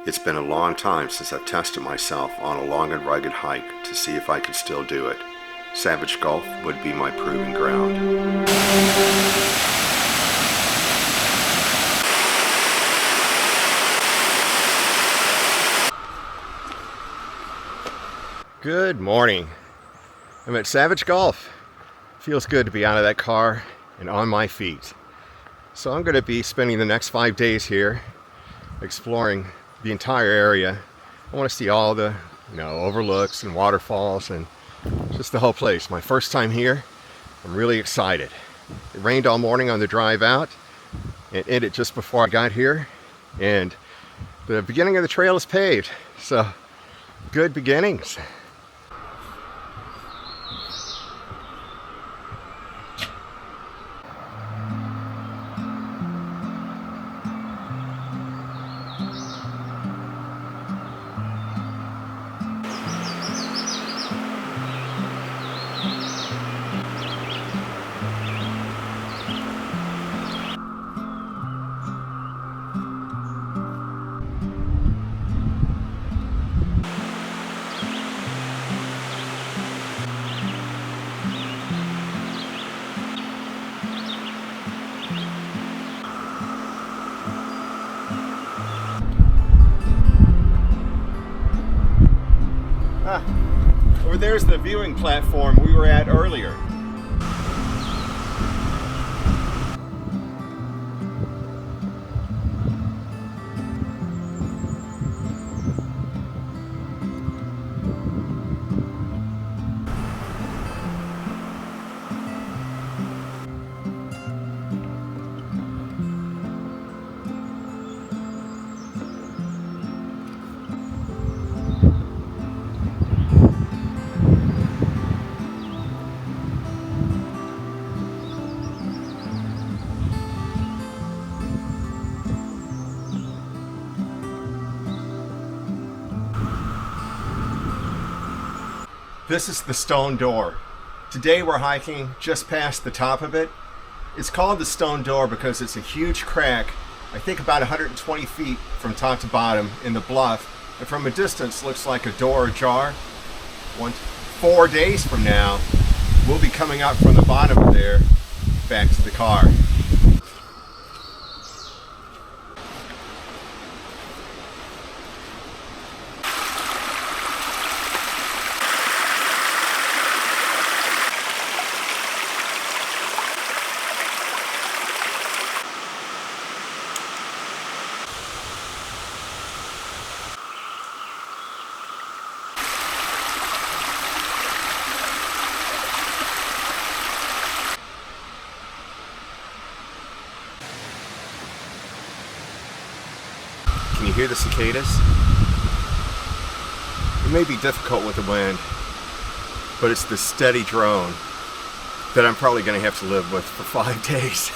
It's been a long time since I've tested myself on a long and rugged hike to see if I could still do it. Savage Gulch would be my proving ground. Good morning. I'm at Savage Gulch. Feels good to be out of that car and on my feet. So I'm going to be spending the next 5 days here exploring the entire area. I want to see all the overlooks and waterfalls and just the whole place. My first time here. I'm really excited. It rained all morning on the drive out. It ended just before I got here, and the beginning of the trail is paved. So good beginnings. Over there's the viewing platform we were at earlier. This is the Stone Door. Today we're hiking just past the top of it. It's called the Stone Door because it's a huge crack, I think about 120 feet from top to bottom in the bluff, and from a distance looks like a door ajar. 4 days from now, we'll be coming up from the bottom of there back to the car. Can you hear the cicadas? It may be difficult with the wind, but it's the steady drone that I'm probably going to have to live with for 5 days.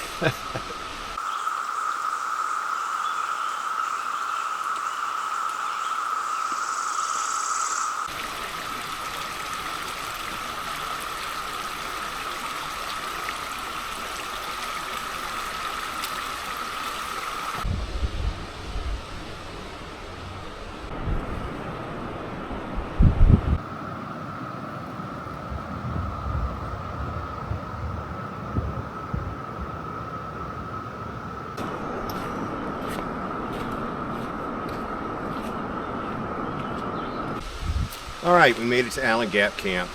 Alright, we made it to Allen Gap Camp.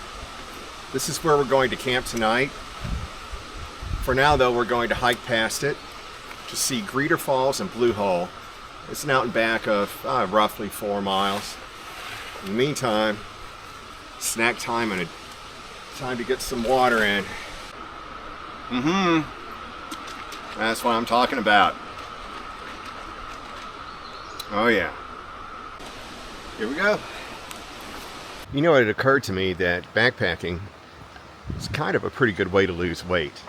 This is where we're going to camp tonight. For now though, we're going to hike past it to see Gator Falls and Blue Hole. It's an out and back of roughly 4 miles. In the meantime, snack time and time to get some water in. That's what I'm talking about. Oh yeah. Here we go. You know, it occurred to me that backpacking is kind of a pretty good way to lose weight.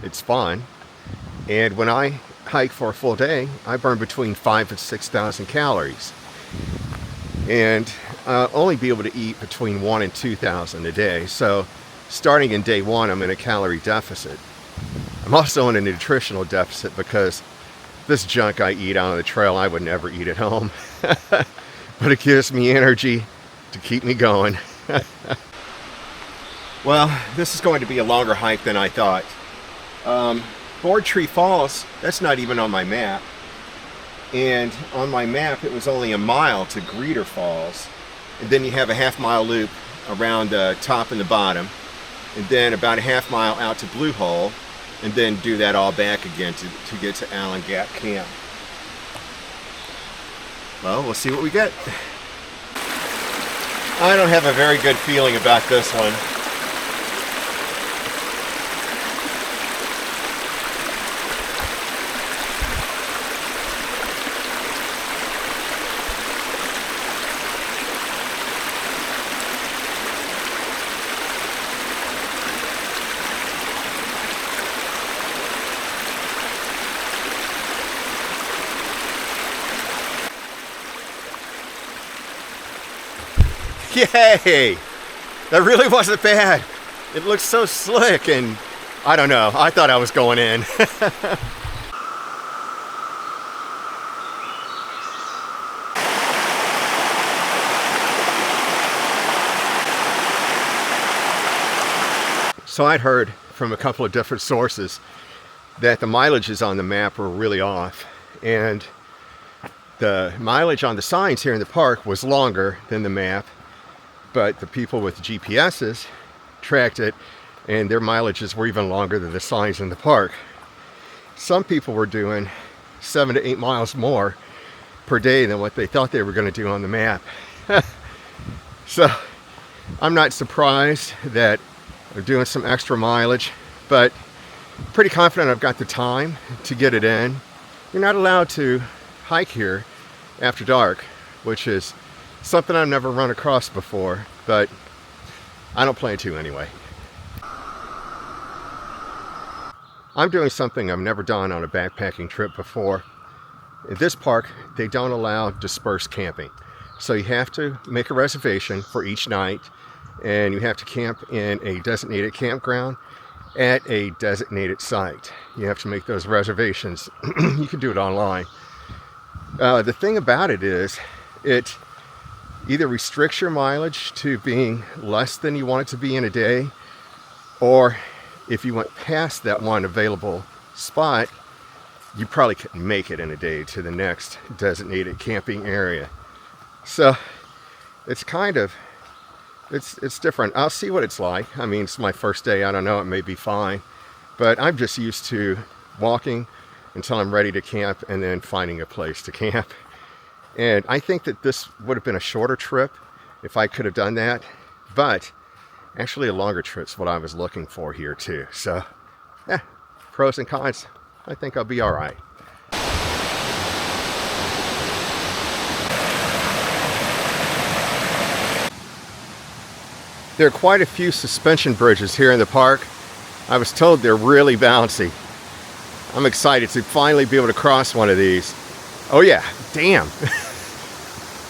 It's fun, and when I hike for a full day, I burn between 5,000 and 6,000 calories, and I'll only be able to eat between 1,000 and 2,000 a day. So starting in day 1, I'm in a calorie deficit. I'm also in a nutritional deficit because This junk I eat out on the trail, I would never eat at home. But it gives me energy to keep me going. Well, this is going to be a longer hike than I thought. Bour Falls, that's not even on my map. And on my map, it was only a mile to Gator Falls. And then you have a half-mile loop around the top and the bottom. And then about a half-mile out to Blue Hole. And then do that all back again to get to Allen Gap Camp. Well, we'll see what we get. I don't have a very good feeling about this one. Yay! That really wasn't bad. It looks so slick, and I don't know, I thought I was going in. So I'd heard from a couple of different sources that the mileages on the map were really off, and the mileage on the signs here in the park was longer than the map. But the people with GPSs tracked it, and their mileages were even longer than the signs in the park. Some people were doing 7 to 8 miles more per day than what they thought they were going to do on the map. So I'm not surprised that they're doing some extra mileage, but pretty confident I've got the time to get it in. You're not allowed to hike here after dark, which is something I've never run across before, but I don't plan to anyway. I'm doing something I've never done on a backpacking trip before. In this park, they don't allow dispersed camping. So you have to make a reservation for each night, and you have to camp in a designated campground at a designated site. You have to make those reservations. You can do it online. The thing about it is, it either restricts your mileage to being less than you want it to be in a day, or if you went past that one available spot, you probably couldn't make it in a day to the next designated camping area. So it's kind of, it's different. I'll see what it's like. I mean, it's my first day. I don't know, it may be fine, but I'm just used to walking until I'm ready to camp and then finding a place to camp. And I think that this would have been a shorter trip if I could have done that, but actually a longer trip's what I was looking for here too. So, yeah, pros and cons. I think I'll be all right. There are quite a few suspension bridges here in the park. I was told they're really bouncy. I'm excited to finally be able to cross one of these. Oh yeah, damn.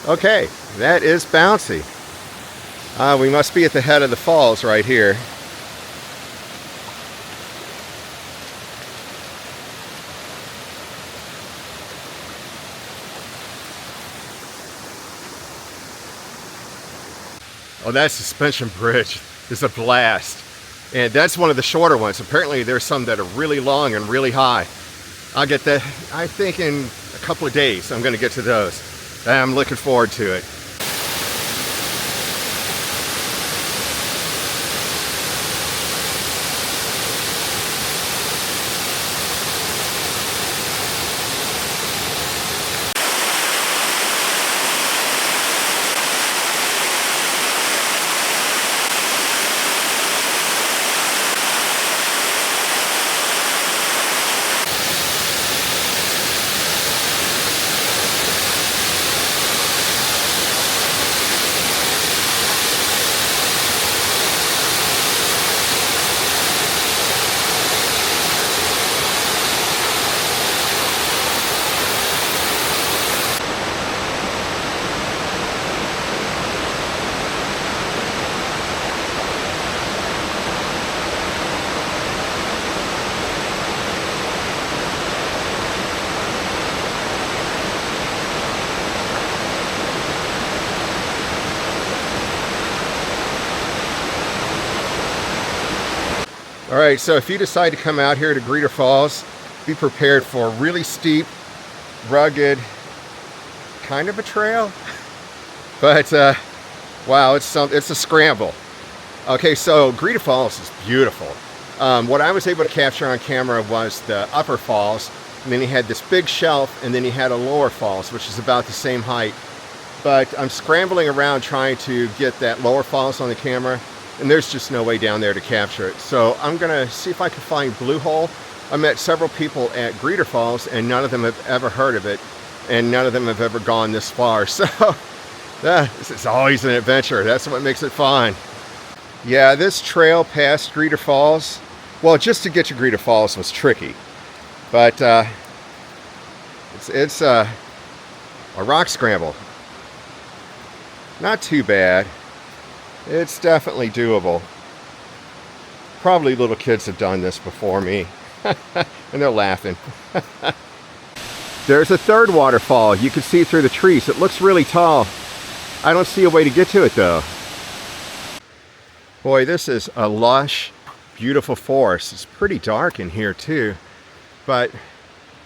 Okay, that is bouncy. We must be at the head of the falls right here. Oh, that suspension bridge is a blast. And that's one of the shorter ones. Apparently there's some that are really long and really high. I'll get that, I think in a couple of days I'm gonna get to those. I'm looking forward to it. All right, so if you decide to come out here to Gator Falls, be prepared for a really steep, rugged, kind of a trail, but wow, it's a scramble. Okay, so Gator Falls is beautiful. What I was able to capture on camera was the upper falls, and then you had this big shelf, and then you had a lower falls, which is about the same height. But I'm scrambling around trying to get that lower falls on the camera, and there's just no way down there to capture it. So I'm gonna see if I can find Blue Hole. I met several people at Gator Falls, and none of them have ever heard of it, and none of them have ever gone this far. So this is always an adventure. That's what makes it fun. Yeah, this trail past Gator Falls, well, just to get to Gator Falls was tricky, but it's a rock scramble. Not too bad. It's definitely doable. Probably little kids have done this before me, and they're laughing. There's a third waterfall. You can see through the trees. It looks really tall. I don't see a way to get to it though. Boy, this is a lush, beautiful forest. It's pretty dark in here too, but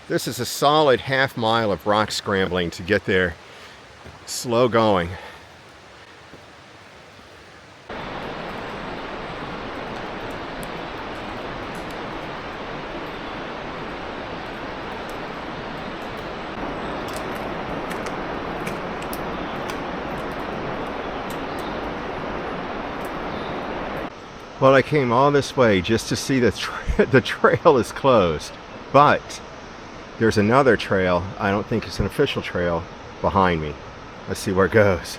this is a solid half-mile of rock scrambling to get there. Slow going. Well, I came all this way just to see the trail is closed, but there's another trail. I don't think it's an official trail behind me. Let's see where it goes.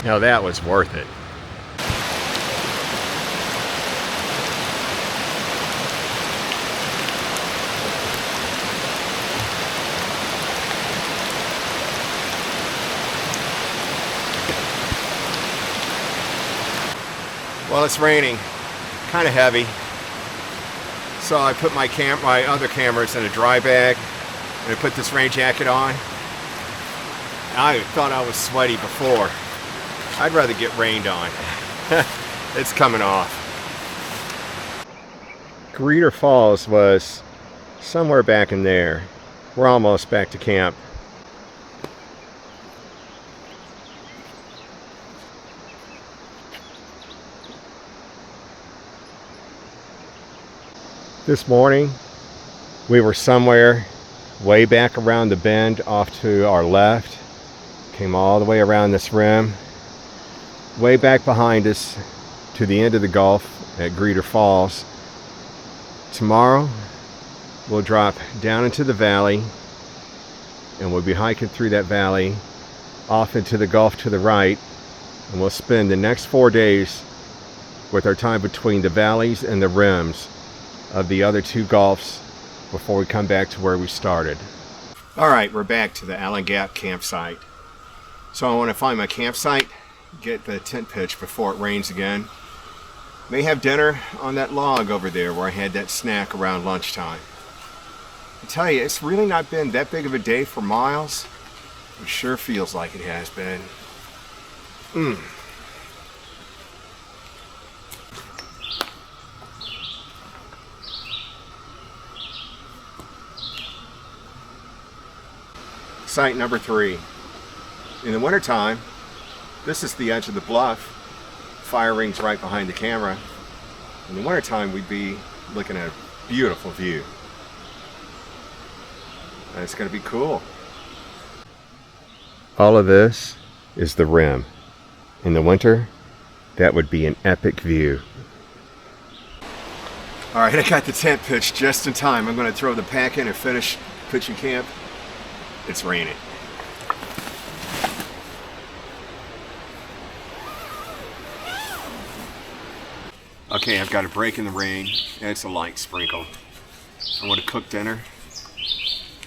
Now that was worth it. Well, it's raining, kind of heavy. So I put my other cameras in a dry bag, and I put this rain jacket on. I thought I was sweaty before. I'd rather get rained on. It's coming off. Gator Falls was somewhere back in there. We're almost back to camp. This morning, we were somewhere way back around the bend off to our left. Came all the way around this rim. Way back behind us to the end of the Gulf at Gator Falls. Tomorrow we'll drop down into the valley, and we'll be hiking through that valley off into the Gulf to the right, and we'll spend the next 4 days with our time between the valleys and the rims of the other two gulfs before we come back to where we started. Alright, we're back to the Allen Gap campsite. So I want to find my campsite, get the tent pitch before it rains again. May have dinner on that log over there where I had that snack around lunchtime. I tell you, it's really not been that big of a day for Miles. It sure feels like it has been. Site number 3. In the wintertime, this is the edge of the bluff. Fire ring's right behind the camera. In the wintertime, we'd be looking at a beautiful view. And it's going to be cool. All of this is the rim. In the winter, that would be an epic view. All right, I got the tent pitched just in time. I'm going to throw the pack in and finish pitching camp. It's raining. Okay, I've got a break in the rain, and it's a light sprinkle. I want to cook dinner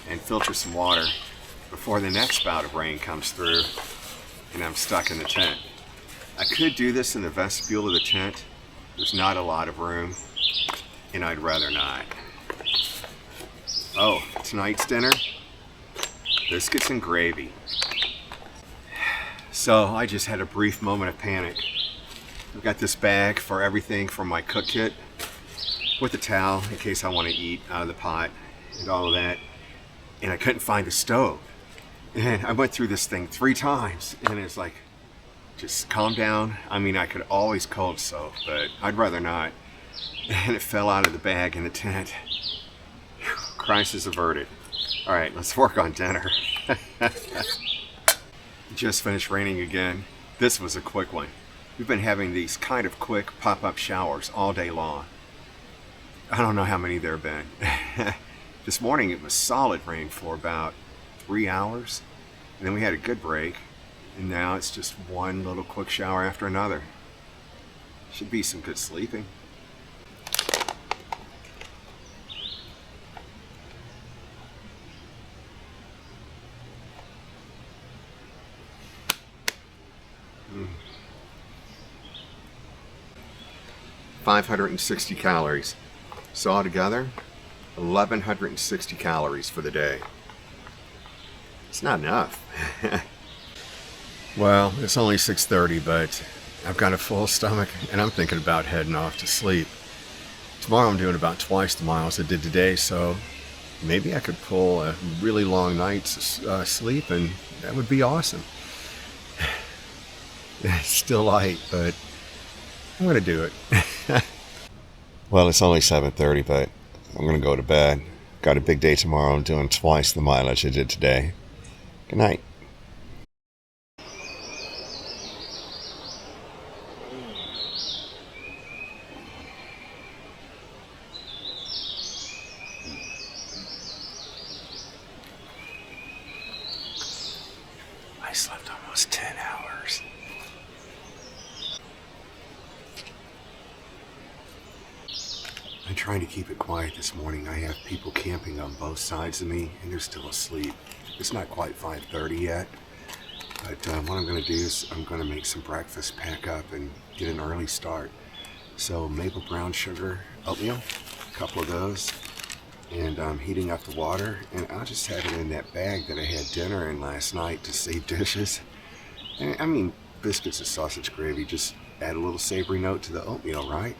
and filter some water before the next bout of rain comes through and I'm stuck in the tent. I could do this in the vestibule of the tent. There's not a lot of room, and I'd rather not. Oh, tonight's dinner? Biscuits and gravy. So I just had a brief moment of panic. I've got this bag for everything from my cook kit with a towel in case I want to eat out of the pot and all of that. And I couldn't find a stove. And I went through this thing 3 times and it's like, just calm down. I mean, I could always cold soak, but I'd rather not. And it fell out of the bag in the tent. Crisis averted. All right, let's work on dinner. Just finished raining again. This was a quick one. We've been having these kind of quick pop-up showers all day long. I don't know how many there have been. This morning it was solid rain for about 3 hours. And then we had a good break. And now it's just one little quick shower after another. Should be some good sleeping. Mm. 560 calories. So altogether, 1,160 calories for the day. It's not enough. Well, it's only 6:30, but I've got a full stomach and I'm thinking about heading off to sleep. Tomorrow I'm doing about twice the miles I did today, so maybe I could pull a really long night's sleep and that would be awesome. It's still light, but I'm going to do it. Well, it's only 7:30, but I'm going to go to bed. Got a big day tomorrow. I'm doing twice the mileage I did today. Good night. I slept almost 10 hours. I'm trying to keep it quiet this morning. I have people camping on both sides of me and they're still asleep. It's not quite 5:30 yet, but what I'm going to do is I'm going to make some breakfast, pack up, and get an early start. So maple brown sugar oatmeal, a couple of those, and I'm heating up the water, and I'll just have it in that bag that I had dinner in last night to save dishes. And, I mean, biscuits and sausage gravy just add a little savory note to the oatmeal, right?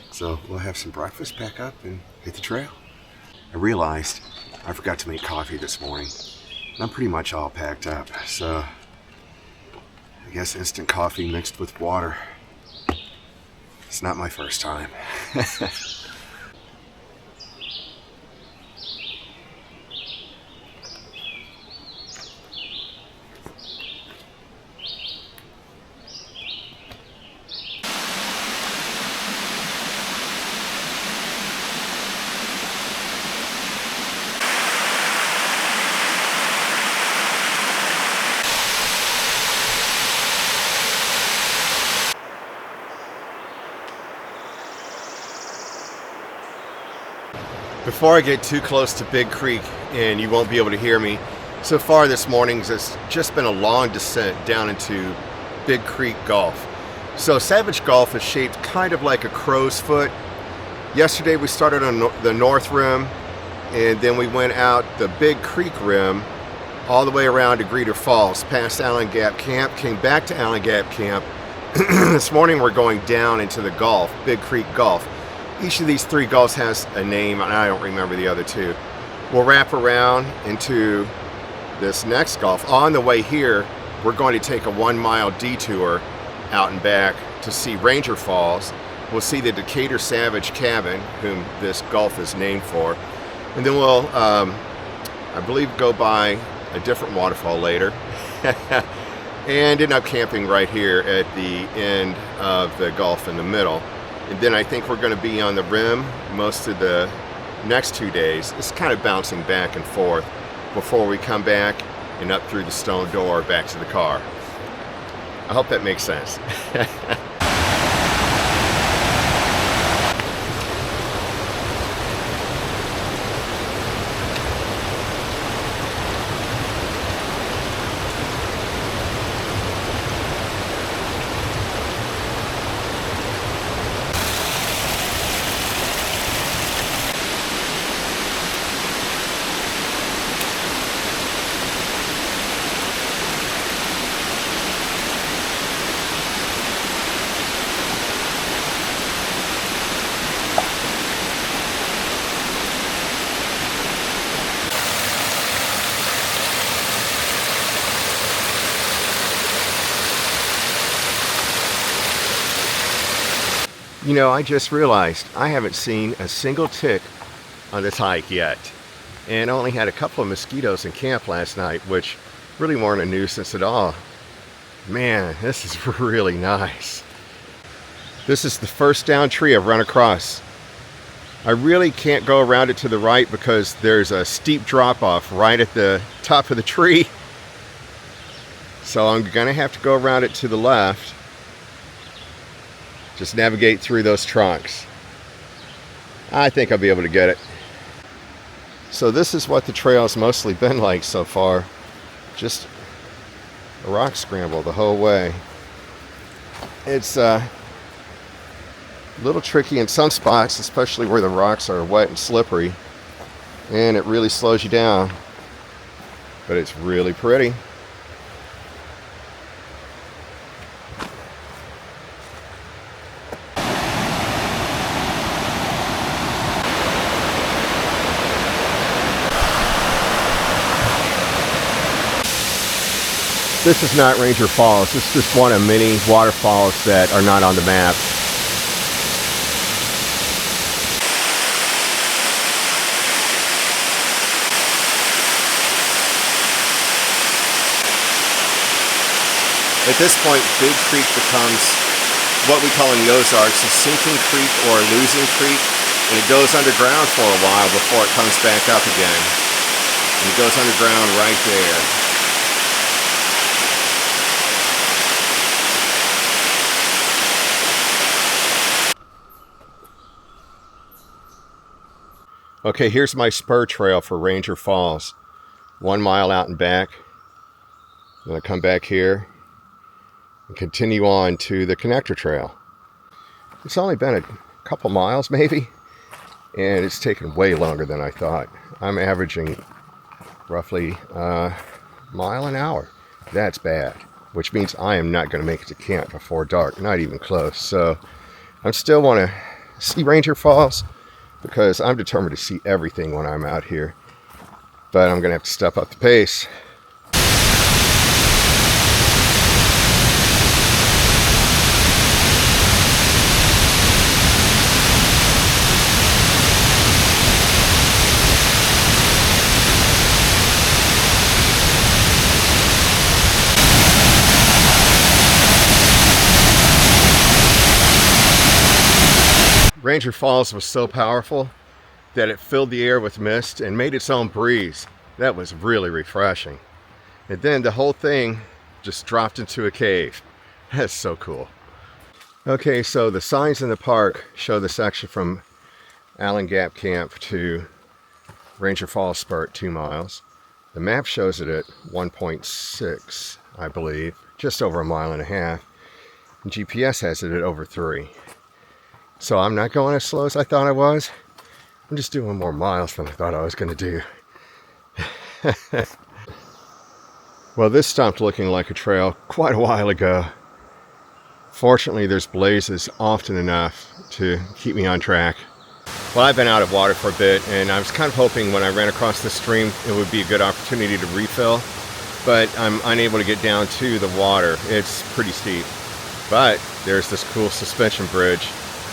So we'll have some breakfast, pack up, and hit the trail. I realized I forgot to make coffee this morning. And I'm pretty much all packed up, so I guess instant coffee mixed with water. It's not my first time. Before I get too close to Big Creek, and you won't be able to hear me, so far this morning's it's just been a long descent down into Big Creek Gulf. So Savage Gulf is shaped kind of like a crow's foot. Yesterday we started on the north rim, and then we went out the Big Creek rim all the way around to Gator Falls, past Allen Gap Camp, came back to Allen Gap Camp. This morning we're going down into the Gulf, Big Creek Gulf. Each of these 3 gulfs has a name, and I don't remember the other 2. We'll wrap around into this next gulf. On the way here, we're going to take a 1-mile detour out and back to see Ranger Falls. We'll see the Decatur Savage Cabin, whom this gulf is named for. And then we'll, I believe, go by a different waterfall later. And end up camping right here at the end of the gulf in the middle. And then I think we're going to be on the rim most of the next 2 days. It's kind of bouncing back and forth before we come back and up through the stone door back to the car. I hope that makes sense. You know, I just realized I haven't seen a single tick on this hike yet. And I only had a couple of mosquitoes in camp last night, which really weren't a nuisance at all. Man, this is really nice. This is the first down tree I've run across. I really can't go around it to the right because there's a steep drop off right at the top of the tree. So I'm gonna have to go around it to the left. Just navigate through those trunks. I think I'll be able to get it. So this is what the trail's mostly been like so far. Just a rock scramble the whole way. It's a little tricky in some spots, especially where the rocks are wet and slippery. And it really slows you down. But it's really pretty. This is not Ranger Falls. This is just one of many waterfalls that are not on the map. At this point, Big Creek becomes what we call in the Ozarks a sinking creek or a losing creek, and it goes underground for a while before it comes back up again. And it goes underground right there. Okay, here's my spur trail for Ranger Falls. 1 mile out and back. I'm going to come back here and continue on to the connector trail. It's only been a couple miles maybe, and it's taken way longer than I thought. I'm averaging roughly a mile an hour. That's bad, which means I am not going to make it to camp before dark, not even close. So I still want to see Ranger Falls, because I'm determined to see everything when I'm out here. But I'm going to have to step up the pace. Ranger Falls was so powerful that it filled the air with mist and made its own breeze. That was really refreshing. And then the whole thing just dropped into a cave. That's so cool. Okay, so the signs in the park show the section from Allen Gap Camp to Ranger Falls Spurt, 2 miles. The map shows it at 1.6, I believe, just over 1.5 miles. And GPS has it at over 3. So I'm not going as slow as I thought I was. I'm just doing more miles than I thought I was going to do. Well, this stopped looking like a trail quite a while ago. Fortunately, there's blazes often enough to keep me on track. Well, I've been out of water for a bit, and I was kind of hoping when I ran across the stream it would be a good opportunity to refill, but I'm unable to get down to the water. It's pretty steep. But there's this cool suspension bridge,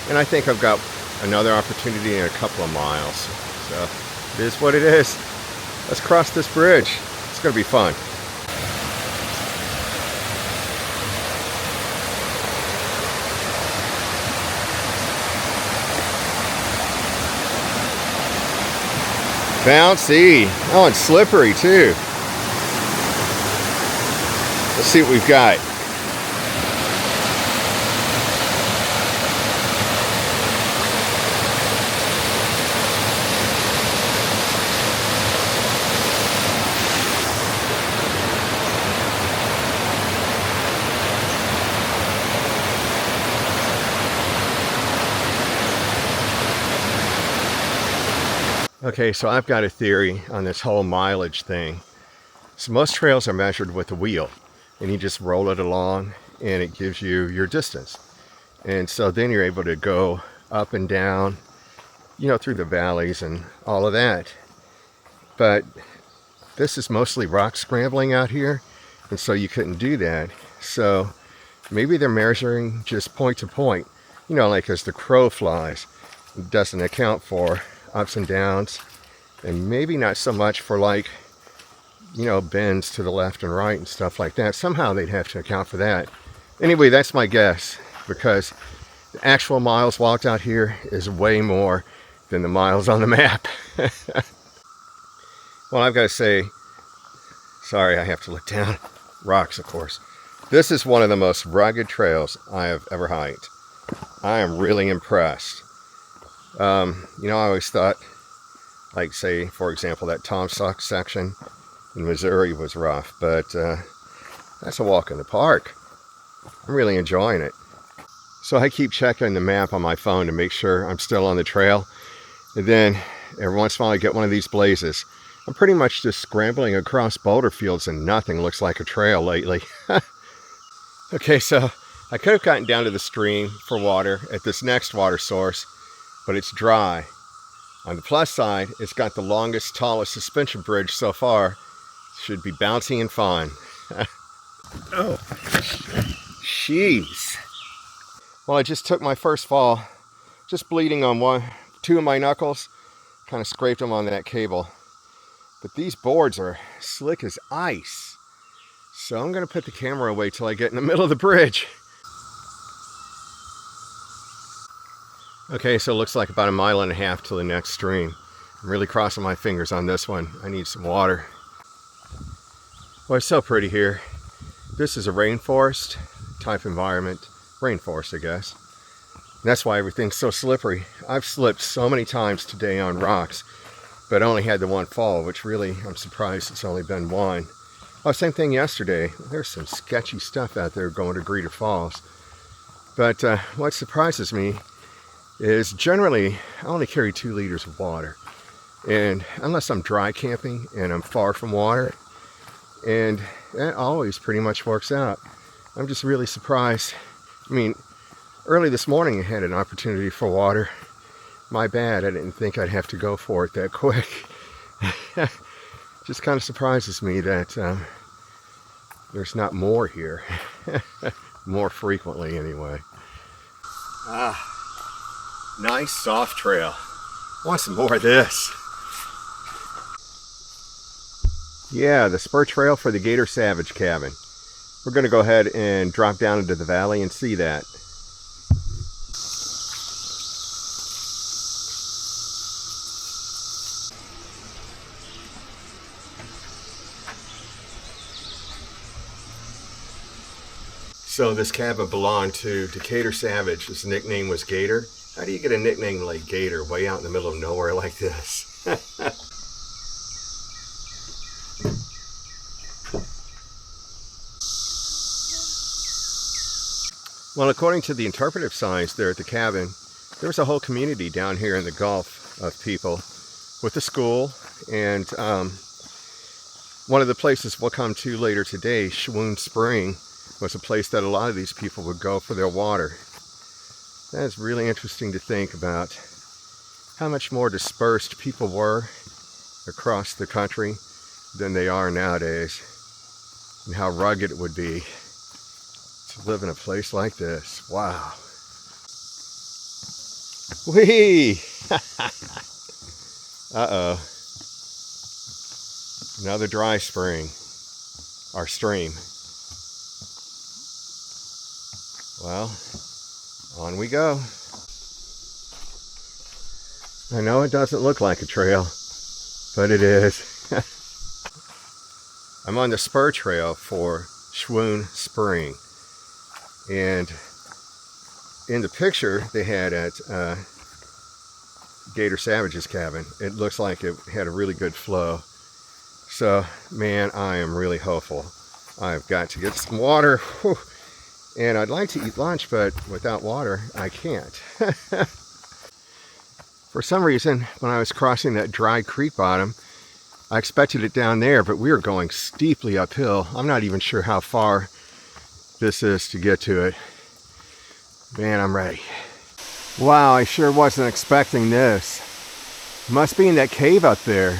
and I think I've got another opportunity in a couple of miles. So it is what it is. Let's cross this bridge. It's going to be fun. Bouncy. Oh, and slippery too. Let's see what we've got. Okay, so I've got a theory on this whole mileage thing. So most trails are measured with a wheel, and you just roll it along and it gives you your distance. And so then you're able to go up and down, you know, through the valleys and all of that. But this is mostly rock scrambling out here, and so you couldn't do that. So maybe they're measuring just point to point, you know, like as the crow flies. It doesn't account for ups and downs, and maybe not so much for, like, you know, bends to the left and right and stuff like that. Somehow they'd have to account for that. Anyway, that's my guess, because the actual miles walked out here is way more than the miles on the map. Well, I've got to say, sorry, I have to look down. Rocks, of course. This is one of the most rugged trails I have ever hiked. I am really impressed. You know, I always thought, like, say, for example, that Tom Suck section in Missouri was rough, but that's a walk in the park. I'm really enjoying it. So I keep checking the map on my phone to make sure I'm still on the trail, and then every once in a while I get one of these blazes. I'm pretty much just scrambling across boulder fields, and nothing looks like a trail lately. Okay, so I could have gotten down to the stream for water at this next water source, but it's dry. On the plus side, it's got the longest, tallest suspension bridge so far. Should be bouncy and fun. Oh, jeez. Well, I just took my first fall, just bleeding on two of my knuckles. Kind of scraped them on that cable. But these boards are slick as ice. So I'm going to put the camera away till I get in the middle of the bridge. Okay, so it looks like about 1.5 miles to the next stream. I'm really crossing my fingers on this one. I need some water. Well, it's so pretty here. This is a rainforest type environment. Rainforest, I guess. And that's why everything's so slippery. I've slipped so many times today on rocks, but only had the one fall, which really, I'm surprised it's only been one. Oh, same thing yesterday. There's some sketchy stuff out there going to Gator Falls. But what surprises me is generally I only carry 2 liters of water, and unless I'm dry camping and I'm far from water, and that always pretty much works out. I'm just really surprised. I mean, early this morning I had an opportunity for water. My bad, I didn't think I'd have to go for it that quick. Just kind of surprises me that there's not more here. More frequently anyway. Nice soft trail. Want some more of this. Yeah, the spur trail for the Gator Savage cabin. We're going to go ahead and drop down into the valley and see that. So this cabin belonged to Gator Savage. His nickname was Gator. How do you get a nickname like Gator way out in the middle of nowhere like this? Well, according to the interpretive signs there at the cabin, there was a whole community down here in the Gulf of people with a school, and One of the places we'll come to later today, Swoon Spring, was a place that a lot of these people would go for their water. That's really interesting to think about how much more dispersed people were across the country than they are nowadays, and how rugged it would be to live in a place like this. Wow. Whee! Uh-oh. Another dry spring, or stream. Well, on we go. I know it doesn't look like a trail, but it is. I'm on the spur trail for Swoon Spring. And in the picture they had at Gator Savage's cabin, it looks like it had a really good flow. So, man, I am really hopeful. I've got to get some water. Whew. And I'd like to eat lunch, but without water, I can't. For some reason, when I was crossing that dry creek bottom, I expected it down there, but we were going steeply uphill. I'm not even sure how far this is to get to it. Man, I'm ready. Wow, I sure wasn't expecting this. Must be in that cave up there.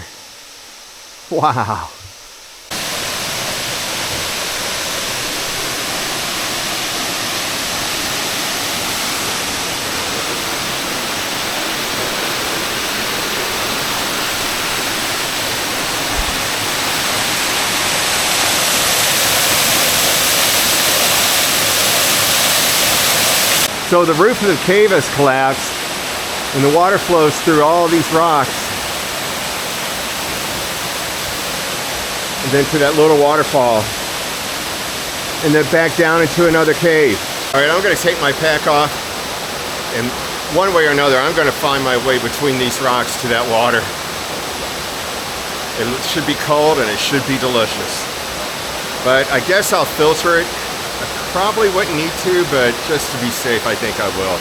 Wow. So the roof of the cave has collapsed and the water flows through all these rocks and then to that little waterfall and then back down into another cave. Alright, I'm going to take my pack off and one way or another I'm going to find my way between these rocks to that water. It should be cold and it should be delicious. But I guess I'll filter it. Probably wouldn't need to, but just to be safe, I think I will.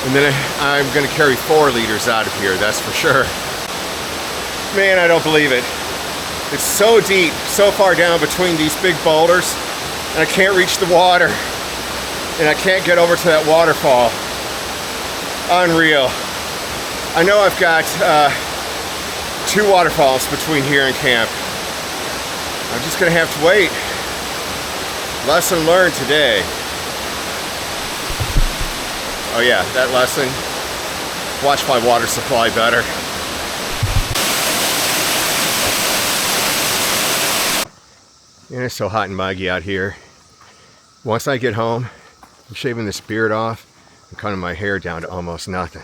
And then I'm going to carry 4 liters out of here, that's for sure. Man, I don't believe it. It's so deep, so far down between these big boulders, and I can't reach the water. And I can't get over to that waterfall. Unreal. I know I've got 2 waterfalls between here and camp. I'm just going to have to wait. Lesson learned today. Oh yeah, that lesson. Watch my water supply better. And it's so hot and muggy out here. Once I get home, I'm shaving this beard off and cutting my hair down to almost nothing.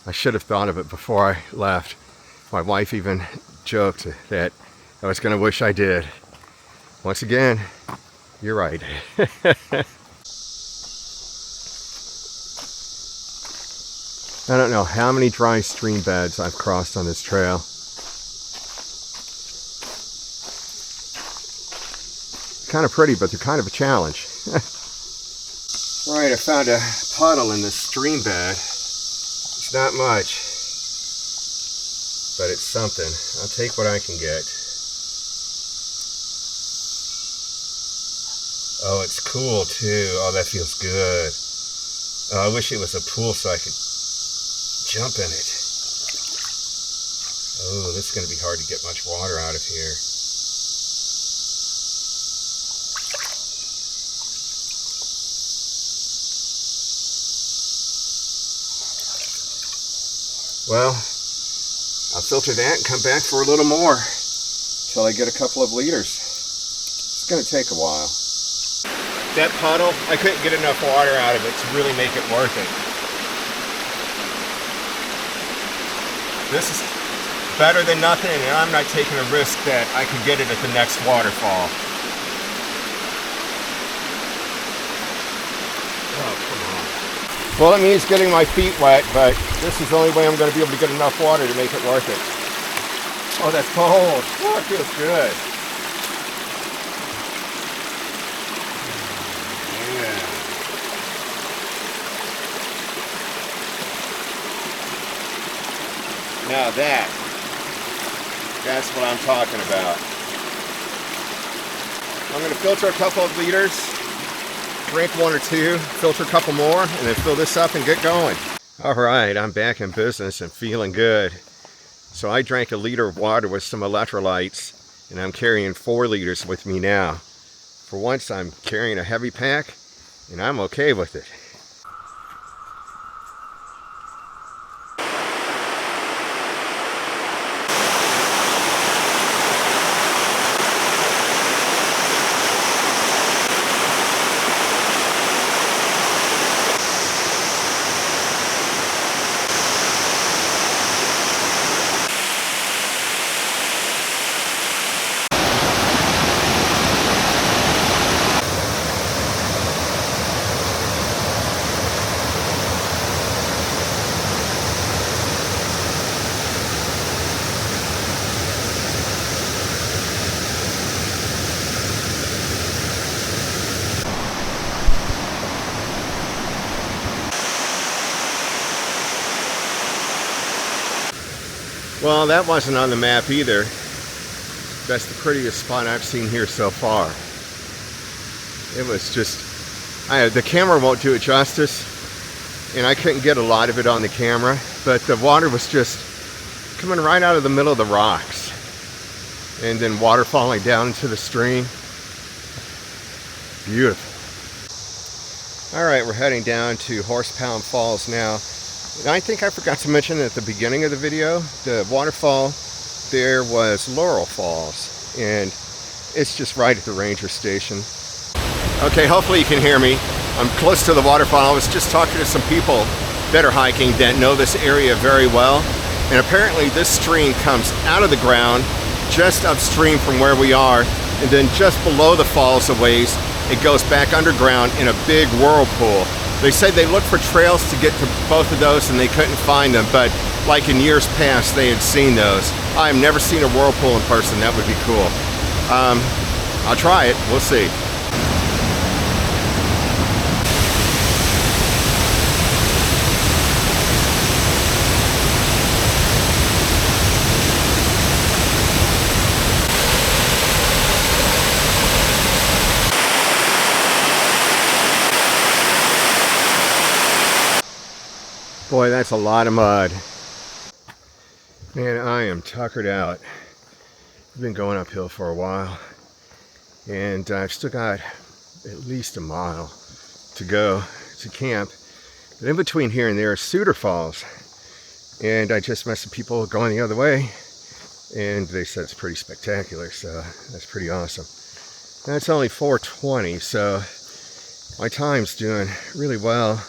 I should have thought of it before I left. My wife even joked that I was going to wish I did. Once again, you're right. I don't know how many dry stream beds I've crossed on this trail. Kind of pretty, but they're kind of a challenge. Alright, I found a puddle in this stream bed. It's not much, but it's something. I'll take what I can get. Oh, it's cool too. Oh, that feels good. Oh, I wish it was a pool so I could jump in it. Oh, this is going to be hard to get much water out of here. Well, I'll filter that and come back for a little more until I get a couple of liters. It's going to take a while. That puddle, I couldn't get enough water out of it to really make it worth it. This is better than nothing, and I'm not taking a risk that I could get it at the next waterfall. Oh, come on. Well, it means getting my feet wet, but this is the only way I'm going to be able to get enough water to make it worth it. Oh, that's cold. Oh, it feels good. Now that That's what I'm talking about. I'm going to filter a couple of liters, drink one or two, filter a couple more, and then fill this up and get going. All right, I'm back in business and feeling good. So I drank a liter of water with some electrolytes, and I'm carrying 4 liters with me now. For once, I'm carrying a heavy pack, and I'm okay with it. Well, that wasn't on the map either. That's the prettiest spot I've seen here so far. It was just, the camera won't do it justice, and I couldn't get a lot of it on the camera, but the water was just coming right out of the middle of the rocks, and then water falling down into the stream. Beautiful. All right, we're heading down to Horsepound Falls now. And I think I forgot to mention at the beginning of the video, the waterfall there was Laurel Falls, and it's just right at the ranger station. Okay, hopefully you can hear me. I'm close to the waterfall. I was just talking to some people that are hiking that know this area very well, and apparently this stream comes out of the ground just upstream from where we are, and then just below the falls a ways, it goes back underground in a big whirlpool. They said they looked for trails to get to both of those and they couldn't find them, but like in years past they had seen those. I've never seen a whirlpool in person. That would be cool. I'll try it. We'll see. Boy, that's a lot of mud. Man, I am tuckered out. I've been going uphill for a while, and I've still got at least a mile to go to camp. But in between here and there is Cedar Falls, and I just met some people going the other way, and they said it's pretty spectacular, so that's pretty awesome. Now it's only 4:20, so my time's doing really well.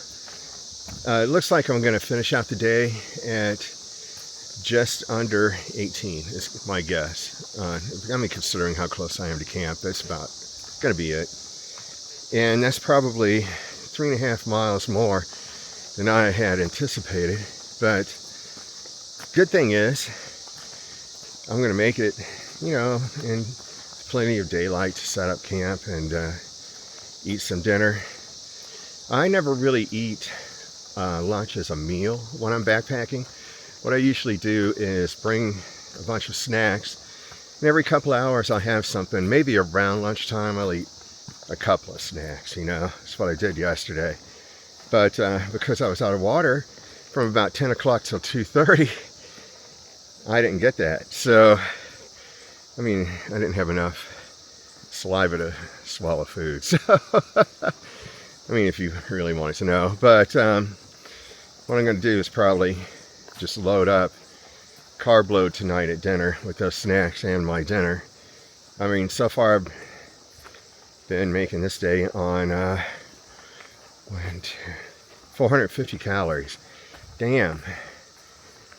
It looks like I'm going to finish out the day at just under 18 is my guess. I mean, considering how close I am to camp, that's about going to be it. And that's probably 3.5 miles more than I had anticipated. But good thing is, I'm going to make it, you know, in plenty of daylight to set up camp and eat some dinner. I never really eat lunch as a meal when I'm backpacking. What I usually do is bring a bunch of snacks, and every couple of hours I'll have something. Maybe around lunchtime I'll eat a couple of snacks, you know. That's what I did yesterday. But because I was out of water from about 10 o'clock till 2:30, I didn't get that. So, I mean, I didn't have enough saliva to swallow food. So, I mean, if you really wanted to know. But what I'm going to do is probably just load up, carb load tonight at dinner with those snacks and my dinner. I mean, so far I've been making this day on 450 calories. Damn.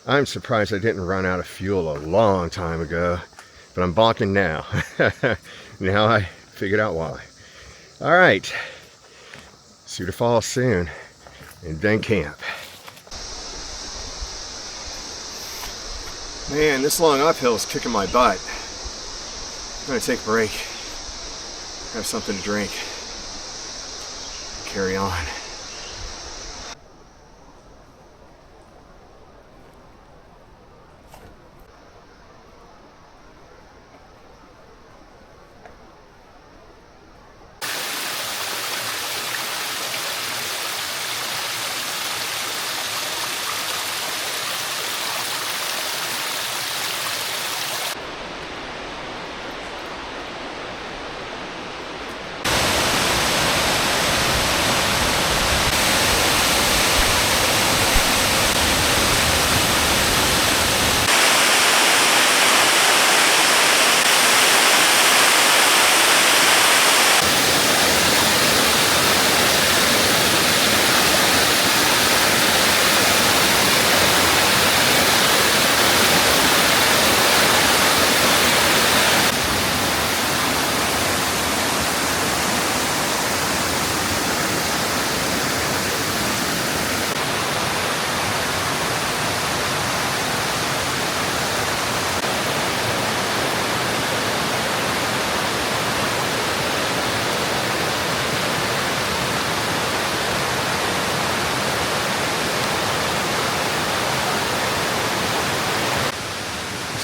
I'm surprised I didn't run out of fuel a long time ago, but I'm balking now. Now I figured out why. All right. Cedar Falls soon, and then camp. Man, this long uphill is kicking my butt. I'm gonna take a break, have something to drink, carry on.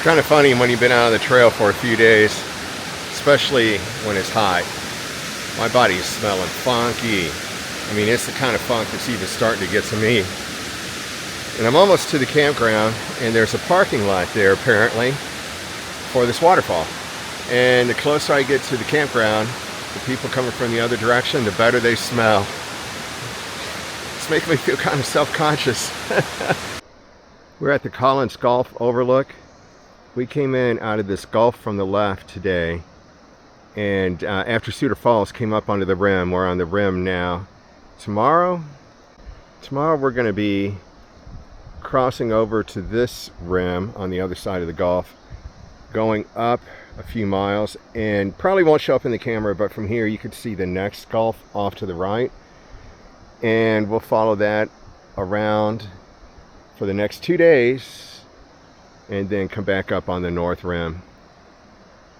kind of funny when you've been out on the trail for a few days, especially when it's hot. My body's smelling funky. I mean, it's the kind of funk that's even starting to get to me. And I'm almost to the campground, and there's a parking lot there apparently for this waterfall. And the closer I get to the campground, the people coming from the other direction, the better they smell. It's making me feel kind of self-conscious. We're at the Collins Gulf Overlook. We came in out of this gulf from the left today, and after Cedar Falls came up onto the rim. We're on the rim now. Tomorrow we're going to be crossing over to this rim on the other side of the gulf, going up a few miles, and probably won't show up in the camera, but from here you could see the next gulf off to the right, and we'll follow that around for the next 2 days and then come back up on the north rim.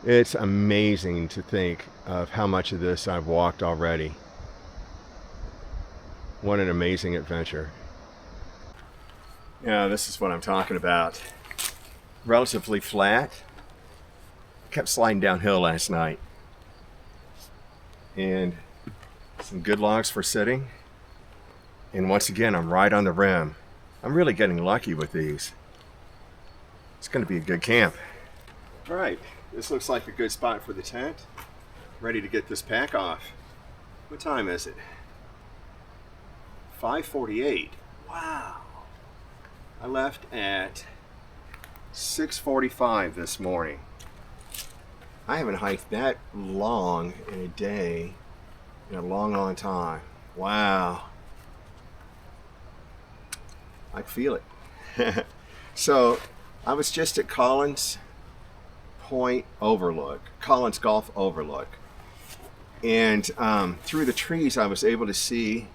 It's amazing to think of how much of this I've walked already. What an amazing adventure. Yeah, this is what I'm talking about. Relatively flat. Kept sliding downhill last night. And some good logs for sitting. And once again, I'm right on the rim. I'm really getting lucky with these. It's going to be a good camp. All right, this looks like a good spot for the tent. Ready to get this pack off. What time is it? 5:48. Wow. I left at 6:45 this morning. I haven't hiked that long in a day in a long time. Wow. I feel it. So I was just at Collins Point Overlook, Collins Gulf Overlook. And through the trees I was able to see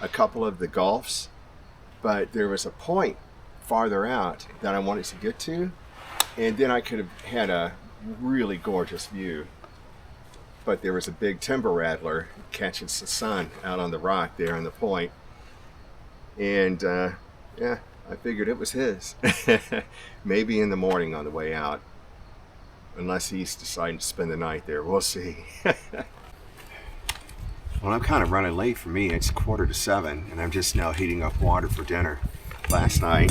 a couple of the gulfs, but there was a point farther out that I wanted to get to, and then I could have had a really gorgeous view. But there was a big timber rattler catching the sun out on the rock there on the point. And yeah, I figured it was his. Maybe in the morning on the way out, unless he's deciding to spend the night there. We'll see. Well, I'm kind of running late for me. It's 6:45, and I'm just now heating up water for dinner. Last night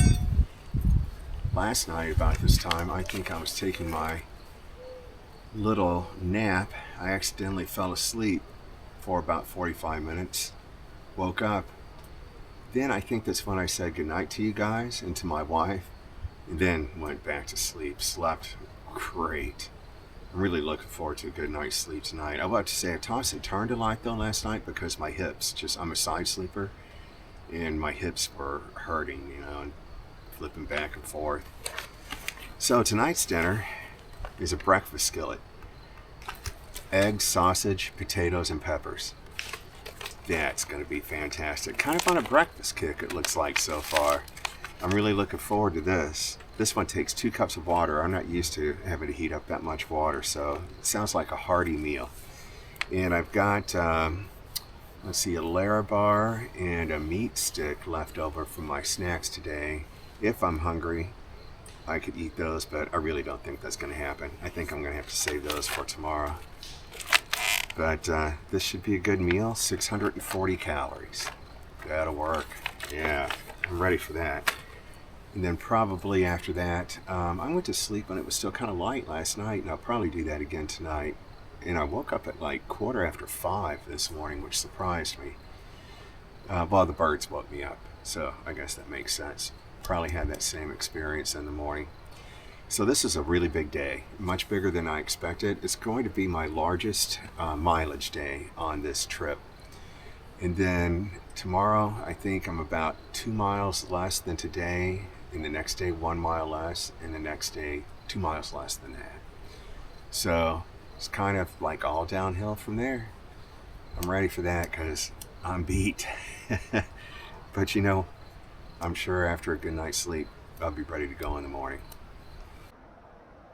about this time, I think I was taking my little nap. I accidentally fell asleep for about 45 minutes. Woke up. Then I think that's when I said goodnight to you guys and to my wife, and then went back to sleep. Slept great. I'm really looking forward to a good night's sleep tonight. I was about to say I tossed and turned a lot though last night because my hips, I'm a side sleeper, and my hips were hurting, and flipping back and forth. So tonight's dinner is a breakfast skillet. Eggs, sausage, potatoes, and peppers. That's going to be fantastic. Kind of on a breakfast kick, it looks like so far. I'm really looking forward to this. This one takes 2 cups of water. I'm not used to having to heat up that much water, so it sounds like a hearty meal. And I've got, let's see, a Larabar and a meat stick left over from my snacks today. If I'm hungry, I could eat those, but I really don't think that's going to happen. I think I'm going to have to save those for tomorrow. But this should be a good meal. 640 calories. That'll work. Yeah, I'm ready for that. And then probably after that, I went to sleep when it was still kind of light last night, and I'll probably do that again tonight. And I woke up at like 5:15 this morning, which surprised me. Well, the birds woke me up, so I guess that makes sense. Probably had that same experience in the morning. So this is a really big day, much bigger than I expected. It's going to be my largest mileage day on this trip. And then tomorrow, I think I'm about 2 miles less than today, and the next day 1 mile less, and the next day 2 miles less than that. So it's kind of like all downhill from there. I'm ready for that because I'm beat. But I'm sure after a good night's sleep, I'll be ready to go in the morning.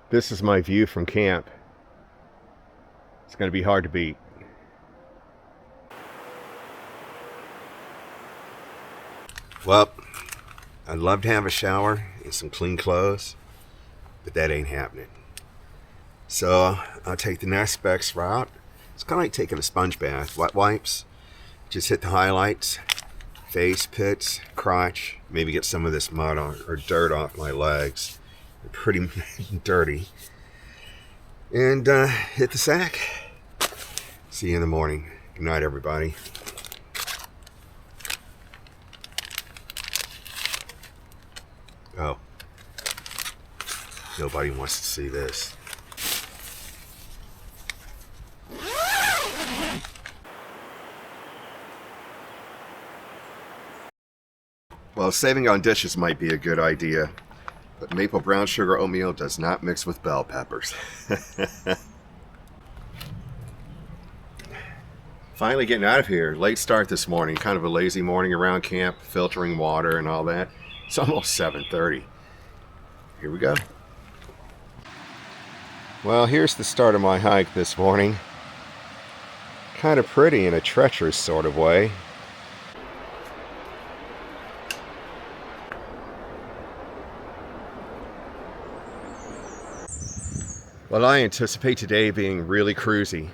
This is my view from camp. It's going to be hard to beat. Well, I'd love to have a shower and some clean clothes, but that ain't happening. So I'll take the next best route. It's kind of like taking a sponge bath. Wet wipes, just hit the highlights, face, pits, crotch, maybe get some of this mud or dirt off my legs. They're pretty dirty. And hit the sack. See you in the morning. Good night, everybody. Oh, nobody wants to see this. Well, saving on dishes might be a good idea, but maple brown sugar oatmeal does not mix with bell peppers. Finally getting out of here. Late start this morning. Kind of a lazy morning around camp, filtering water and all that. It's almost 7:30. Here we go. Well, here's the start of my hike this morning. Kind of pretty in a treacherous sort of way. Well, I anticipate today being really cruisy.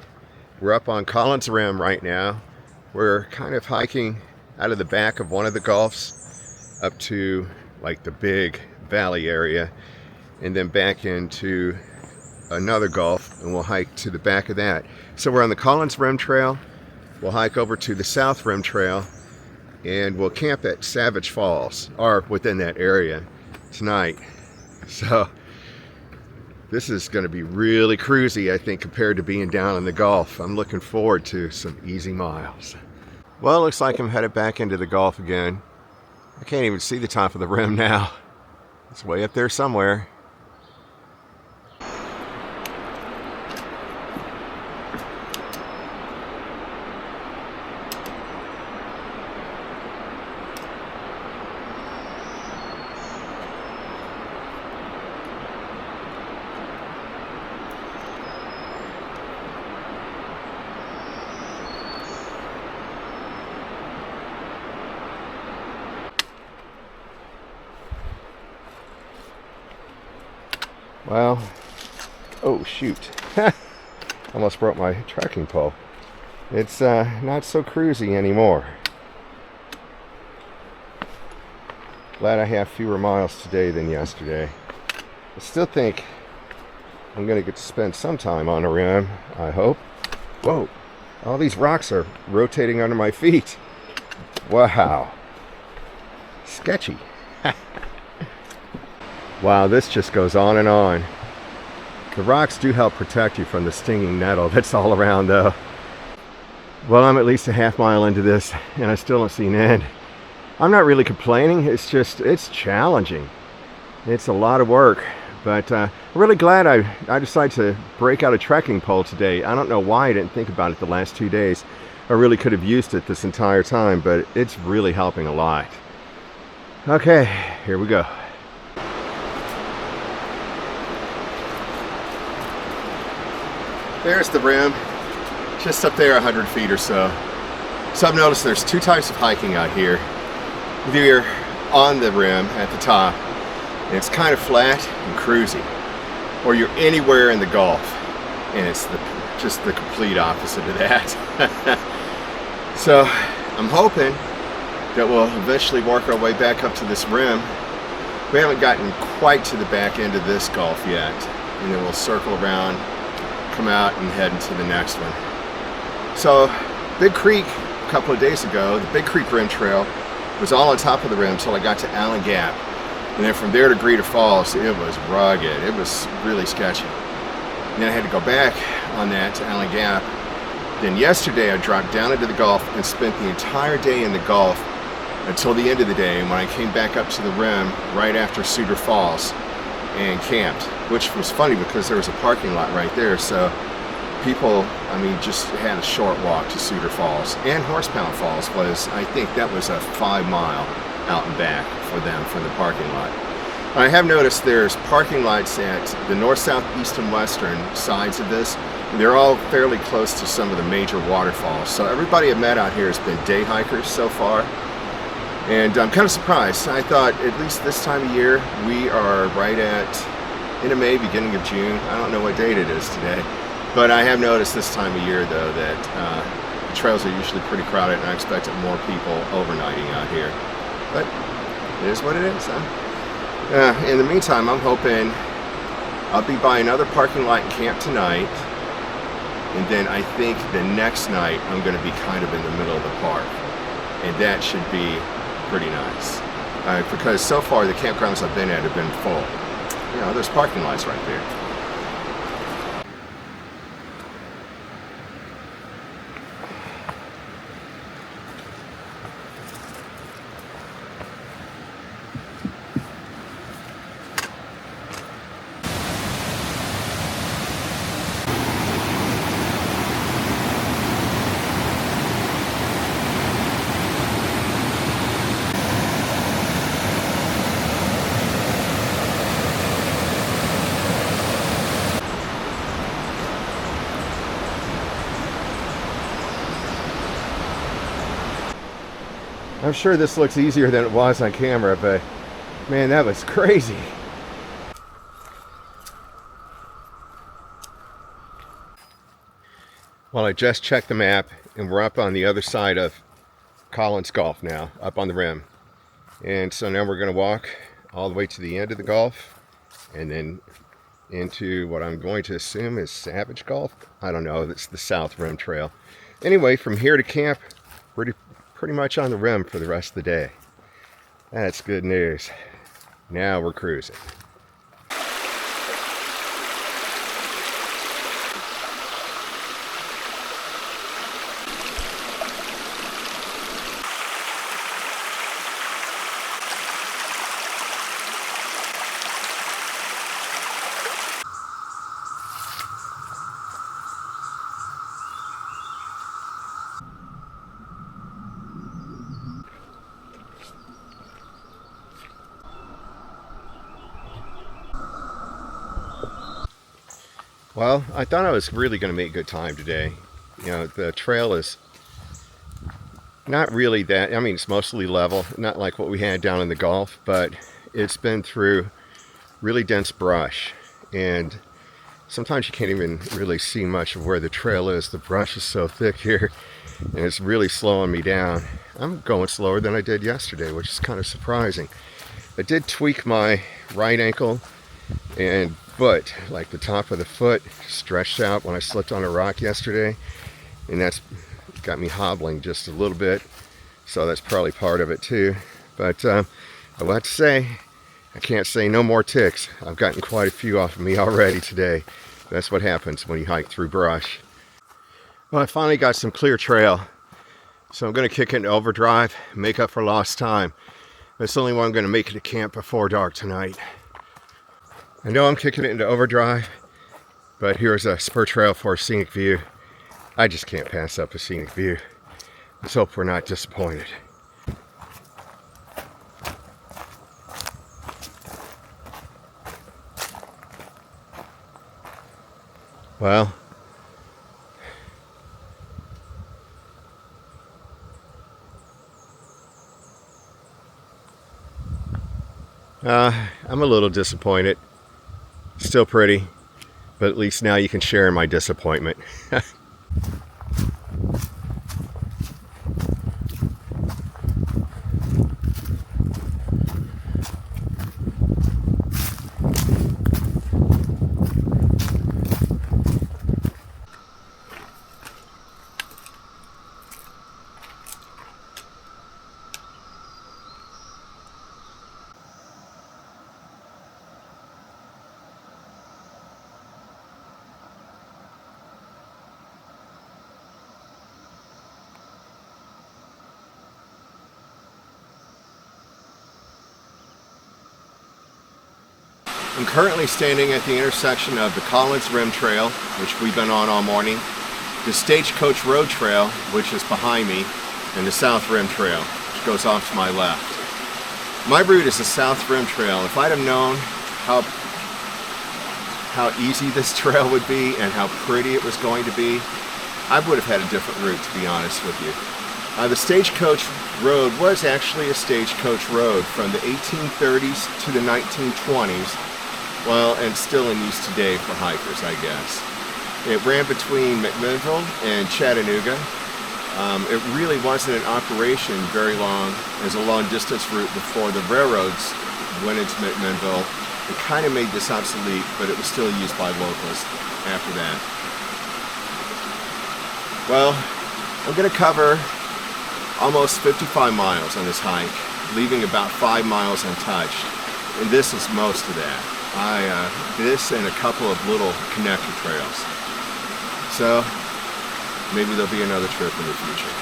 We're up on Collins Rim right now. We're kind of hiking out of the back of one of the gulfs up to like the big valley area and then back into another gulf, and we'll hike to the back of that. So we're on the Collins Rim Trail. We'll hike over to the South Rim Trail and we'll camp at Savage Falls or within that area tonight. So this is going to be really cruisy, I think, compared to being down in the Gulf. I'm looking forward to some easy miles. Well, it looks like I'm headed back into the Gulf again. I can't even see the top of the rim now. It's way up there somewhere. Well, oh shoot, almost broke my trekking pole. It's not so cruisy anymore. Glad I have fewer miles today than yesterday. I still think I'm going to get to spend some time on a rim, I hope. Whoa, all these rocks are rotating under my feet. Wow, sketchy. Wow, this just goes on and on. The rocks do help protect you from the stinging nettle that's all around though. Well, I'm at least a half mile into this and I still don't see an end. I'm not really complaining, it's just, it's challenging. It's a lot of work, but I'm really glad I decided to break out a trekking pole today. I don't know why I didn't think about it the last 2 days. I really could have used it this entire time, but it's really helping a lot. Okay, here we go. There's the rim, just up there 100 feet or so. So I've noticed there's two types of hiking out here. Either you're on the rim at the top, and it's kind of flat and cruisy, or you're anywhere in the Gulf, and it's just the complete opposite of that. So I'm hoping that we'll eventually work our way back up to this rim. We haven't gotten quite to the back end of this Gulf yet, and then we'll circle around, come out and head into the next one. So Big Creek a couple of days ago, the Big Creek Rim Trail was all on top of the rim until I got to Allen Gap, and then from there to Gator Falls it was rugged, it was really sketchy. And then I had to go back on that to Allen Gap. Then yesterday I dropped down into the Gulf and spent the entire day in the Gulf until the end of the day, when I came back up to the rim right after Cedar Falls and camped, which was funny because there was a parking lot right there, so people, I mean, just had a short walk to Cedar Falls. And Horsepound Falls was, I think that was a 5 mile out and back for them from the parking lot. I have noticed there's parking lots at the north, south, east, and western sides of this. They're all fairly close to some of the major waterfalls. So everybody I've met out here has been day hikers so far. And I'm kind of surprised. I thought at least this time of year we are right at end of May, beginning of June. I don't know what date it is today, but I have noticed this time of year though that the trails are usually pretty crowded, and I expected more people overnighting out here. But it is what it is. In the meantime, I'm hoping I'll be by another parking lot and camp tonight, and then I think the next night I'm going to be kind of in the middle of the park, and that should be pretty nice. Because so far the campgrounds I've been at have been full. You know, there's parking lots right there. I'm sure this looks easier than it was on camera, but man, that was crazy. Well, I just checked the map and we're up on the other side of Collins Gulf now, up on the rim. And so now we're going to walk all the way to the end of the Gulf and then into what I'm going to assume is Savage Gulf. I don't know, it's the South Rim Trail. Anyway, from here to camp, pretty much on the rim for the rest of the day. That's good news. Now we're cruising. Well, I thought I was really going to make good time today. You know, the trail is not really that, I mean, it's mostly level, not like what we had down in the Gulf, but it's been through really dense brush, and sometimes you can't even really see much of where the trail is. The brush is so thick here, and it's really slowing me down. I'm going slower than I did yesterday, which is kind of surprising. I did tweak my right ankle and foot, like the top of the foot stretched out when I slipped on a rock yesterday, and that's got me hobbling just a little bit, so that's probably part of it too. But I will have to say, I can't say no more ticks. I've gotten quite a few off of me already today. That's what happens when you hike through brush. Well, I finally got some clear trail, so I'm going to kick it into overdrive, make up for lost time. That's the only way I'm going to make it to camp before dark tonight. I know I'm kicking it into overdrive, but here's a spur trail for a scenic view. I just can't pass up a scenic view. Let's hope we're not disappointed. Well, I'm a little disappointed. Still pretty, but at least now you can share in my disappointment. I'm currently standing at the intersection of the Collins Rim Trail, which we've been on all morning, the Stagecoach Road Trail, which is behind me, and the South Rim Trail, which goes off to my left. My route is the South Rim Trail. If I'd have known how easy this trail would be and how pretty it was going to be, I would have had a different route, to be honest with you. The Stagecoach Road was actually a stagecoach road from the 1830s to the 1920s. Well, and still in use today for hikers, I guess. It ran between McMinnville and Chattanooga. It really wasn't in operation very long as a long distance route before the railroads went into McMinnville. It kind of made this obsolete, but it was still used by locals after that. Well, I'm going to cover almost 55 miles on this hike, leaving about 5 miles untouched, and this is most of that. This and a couple of little connector trails. So maybe there'll be another trip in the future.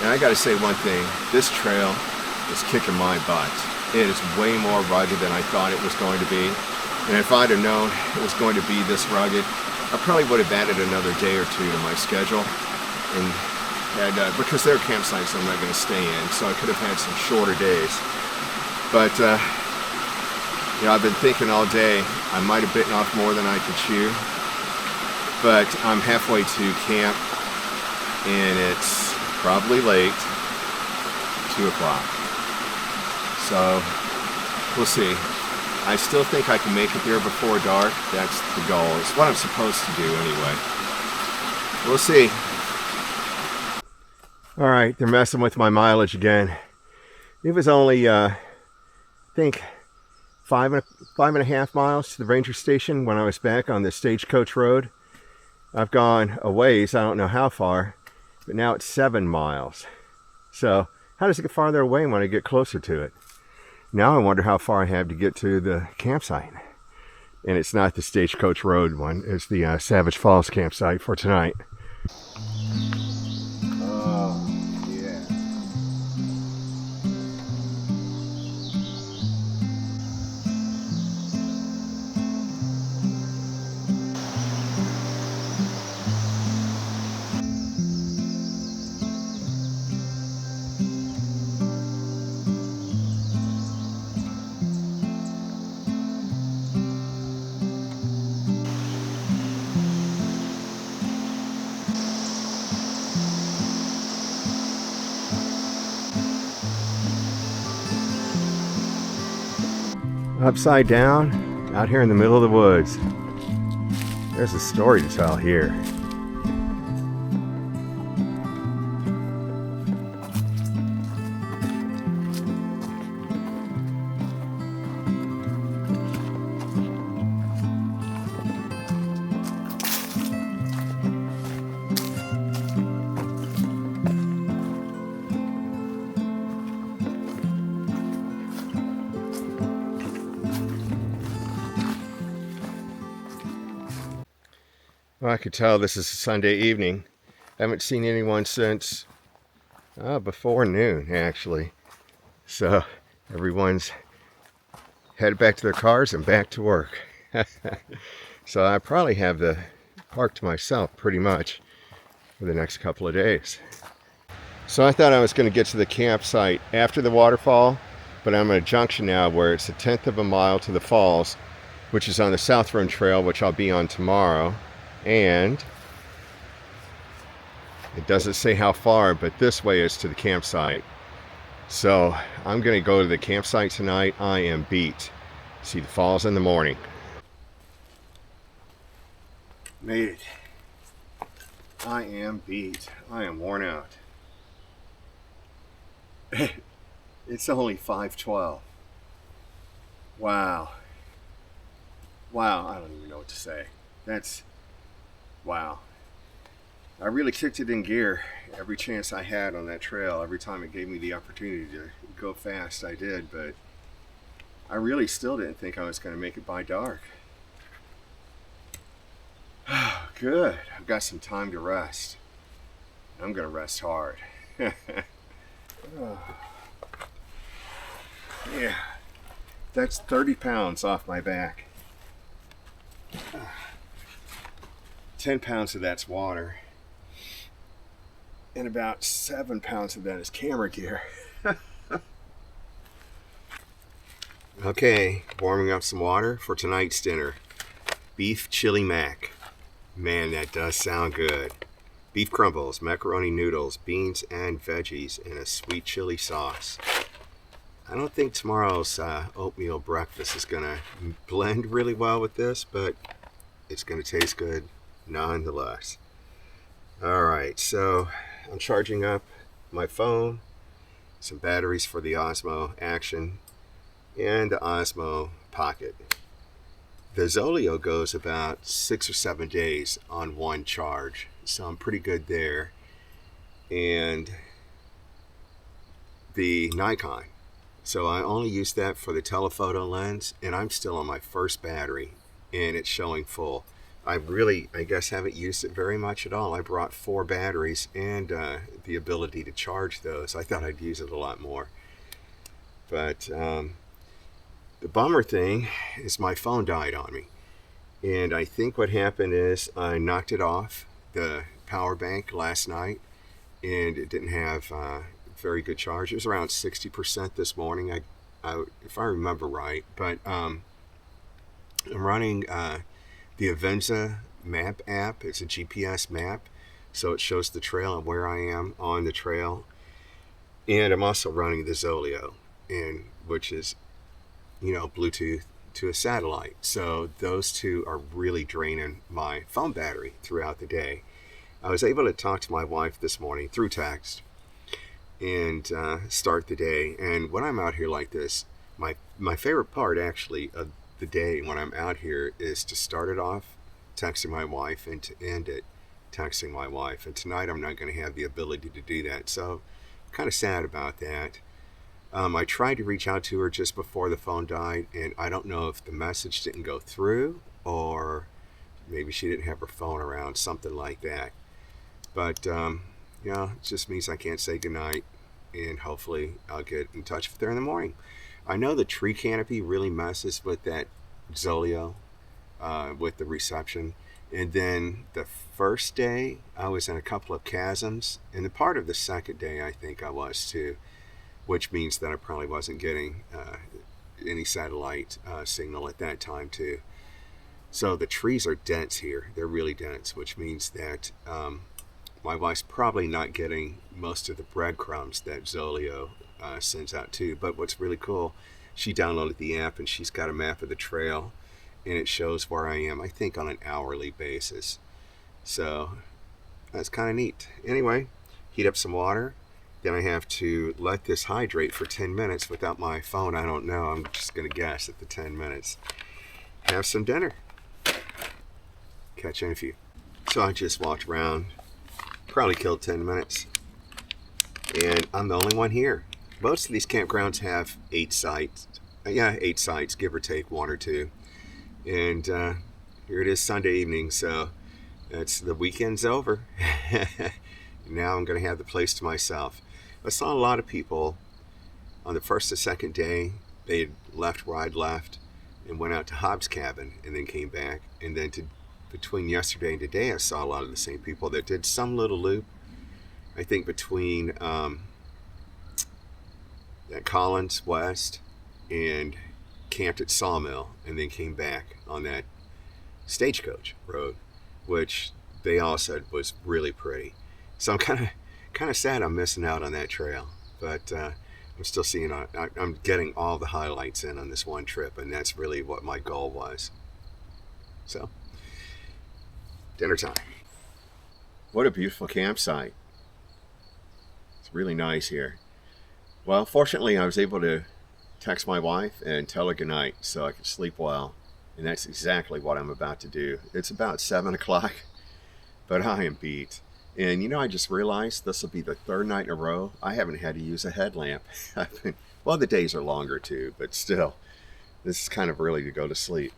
And I gotta say one thing, this trail is kicking my butt. It is way more rugged than I thought it was going to be. And if I'd have known it was going to be this rugged, I probably would have added another day or two to my schedule. And because there are campsites I'm not gonna stay in, so I could have had some shorter days. But you know, I've been thinking all day, I might have bitten off more than I could chew. But I'm halfway to camp, and it's probably late, 2 o'clock. So, we'll see. I still think I can make it there before dark. That's the goal. It's what I'm supposed to do anyway. We'll see. Alright, they're messing with my mileage again. It was only, I think, 5.5 miles to the ranger station when I was back on the Stagecoach Road. I've gone a ways, I don't know how far, but now it's 7 miles. So, how does it get farther away when I get closer to it? Now I wonder how far I have to get to the campsite. And it's not the Stagecoach Road one, it's the Savage Falls campsite for tonight. Oh, yeah. Upside down, out here in the middle of the woods. There's a story to tell here. Well, I could tell this is a Sunday evening. I haven't seen anyone since before noon, actually. So everyone's headed back to their cars and back to work. So I probably have the park to myself pretty much for the next couple of days. So I thought I was going to get to the campsite after the waterfall, but I'm at a junction now where it's 1/10 of a mile to the falls, which is on the South Run Trail, which I'll be on tomorrow. And it doesn't say how far, but this way is to the campsite. So I'm going to go to the campsite tonight. I am beat. See the falls in the morning. Made it. I am beat. I am worn out. It's only 5:12. Wow. Wow, I don't even know what to say. Wow. I really kicked it in gear every chance I had on that trail. Every time it gave me the opportunity to go fast, I did. But I really still didn't think I was going to make it by dark. Good. I've got some time to rest. I'm going to rest hard. Yeah. That's 30 pounds off my back. 10 pounds of that's water, and about 7 pounds of that is camera gear. Okay, warming up some water for tonight's dinner. Beef chili mac. Man, that does sound good. Beef crumbles, macaroni noodles, beans and veggies, and a sweet chili sauce. I don't think tomorrow's oatmeal breakfast is going to blend really well with this, but it's going to taste good nonetheless. All right, so I'm charging up my phone, some batteries for the Osmo Action, and the Osmo Pocket. The Zoleo goes about 6 or 7 days on one charge, so I'm pretty good there. And the Nikon, so I only use that for the telephoto lens, and I'm still on my first battery, and it's showing full. I guess haven't used it very much at all. I brought 4 batteries and the ability to charge those. I thought I'd use it a lot more. But the bummer thing is my phone died on me. And I think what happened is I knocked it off the power bank last night, and it didn't have very good charge. It was around 60% this morning, if I remember right. But I'm running the Avenza map app. It's a GPS map, so it shows the trail and where I am on the trail. And I'm also running the Zoleo, which is, Bluetooth to a satellite. So those two are really draining my phone battery throughout the day. I was able to talk to my wife this morning through text and start the day. And when I'm out here like this, my favorite part actually of the day when I'm out here is to start it off texting my wife and to end it texting my wife. And tonight I'm not going to have the ability to do that. So I'm kind of sad about that. I tried to reach out to her just before the phone died, and I don't know if the message didn't go through or maybe she didn't have her phone around, something like that. But, it just means I can't say goodnight, and hopefully I'll get in touch with her in the morning. I know the tree canopy really messes with that Zoleo, with the reception. And then the first day, I was in a couple of chasms, and the part of the second day, I think I was too, which means that I probably wasn't getting any satellite signal at that time too. So the trees are dense here. They're really dense, which means that my wife's probably not getting most of the breadcrumbs that Zoleo sends out too. But what's really cool, she downloaded the app and she's got a map of the trail, and it shows where I am, I think, on an hourly basis. So that's kind of neat. Anyway, heat up some water. Then I have to let this hydrate for 10 minutes without my phone. I don't know. I'm just going to guess at the 10 minutes. Have some dinner. Catch you in a few. So I just walked around. Probably killed 10 minutes. And I'm the only one here. Most of these campgrounds have 8 sites. 8 sites, give or take 1 or 2. And here it is Sunday evening. So the weekend's over. Now I'm going to have the place to myself. I saw a lot of people on the first or second day. They had left where I'd left and went out to Hobbs Cabin and then came back. And then between yesterday and today, I saw a lot of the same people that did some little loop, I think, between that Collins West and camped at Sawmill and then came back on that Stagecoach Road, which they all said was really pretty. So I'm kind of sad I'm missing out on that trail, but I'm still seeing. I'm getting all the highlights in on this one trip, and that's really what my goal was. So, dinner time. What a beautiful campsite! It's really nice here. Well, fortunately, I was able to text my wife and tell her goodnight so I could sleep well, and that's exactly what I'm about to do. It's about 7 o'clock, but I am beat. And I just realized this will be the 3rd night in a row I haven't had to use a headlamp. The days are longer too, but still, this is kind of early to go to sleep.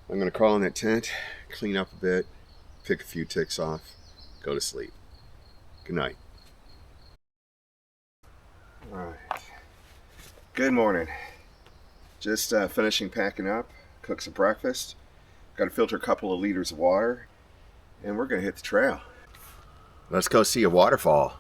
I'm going to crawl in that tent, clean up a bit, pick a few ticks off, go to sleep. Good night. All right. Good morning. Just finishing packing up, cook some breakfast, got to filter a couple of liters of water, and we're going to hit the trail. Let's go see a waterfall.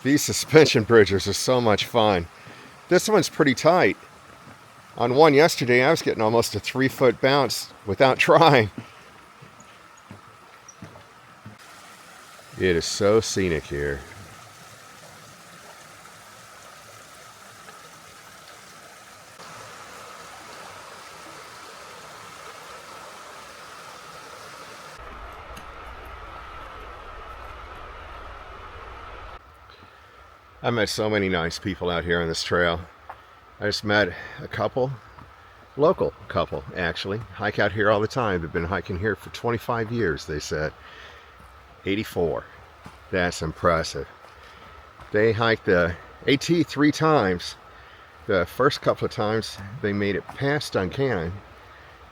These suspension bridges are so much fun. This one's pretty tight. On one yesterday, I was getting almost a 3-foot bounce without trying. It is so scenic here. I met so many nice people out here on this trail. I just met a couple, local couple actually, hike out here all the time. They've been hiking here for 25 years, they said. 84. That's impressive. They hiked the AT 3 times. The first couple of times they made it past Duncannon.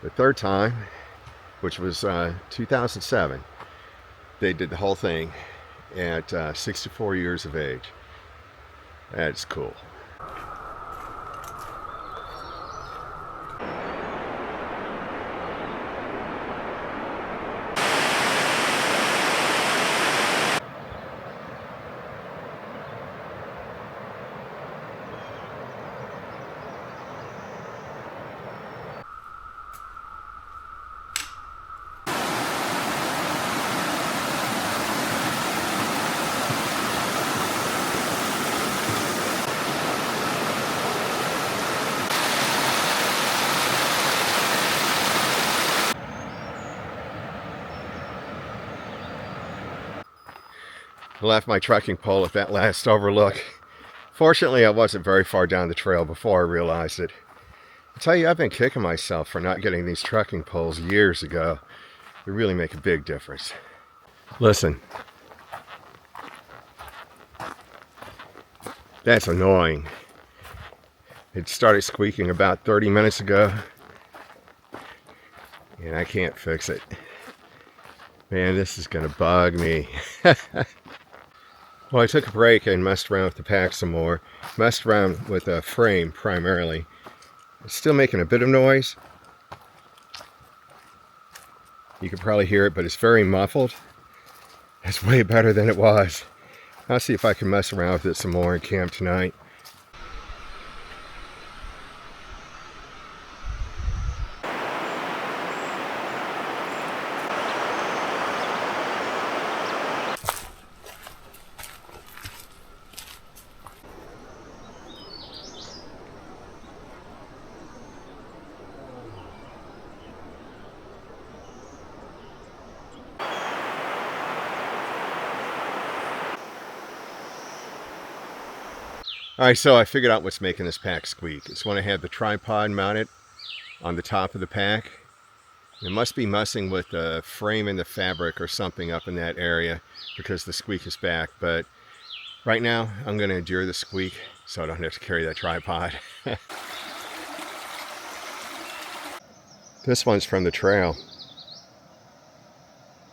The third time, which was 2007, they did the whole thing at 64 years of age. That's cool. I left my trekking pole at that last overlook. Fortunately, I wasn't very far down the trail before I realized it. I tell you, I've been kicking myself for not getting these trekking poles years ago. They really make a big difference. Listen. That's annoying. It started squeaking about 30 minutes ago, and I can't fix it. Man, this is gonna bug me. Well, I took a break and messed around with the pack some more. Messed around with the frame primarily. It's still making a bit of noise. You can probably hear it, but it's very muffled. It's way better than it was. I'll see if I can mess around with it some more in camp tonight. Alright, so I figured out what's making this pack squeak. It's when I have the tripod mounted on the top of the pack. It must be messing with the frame and the fabric or something up in that area because the squeak is back. But right now, I'm going to endure the squeak so I don't have to carry that tripod. This one's from the trail.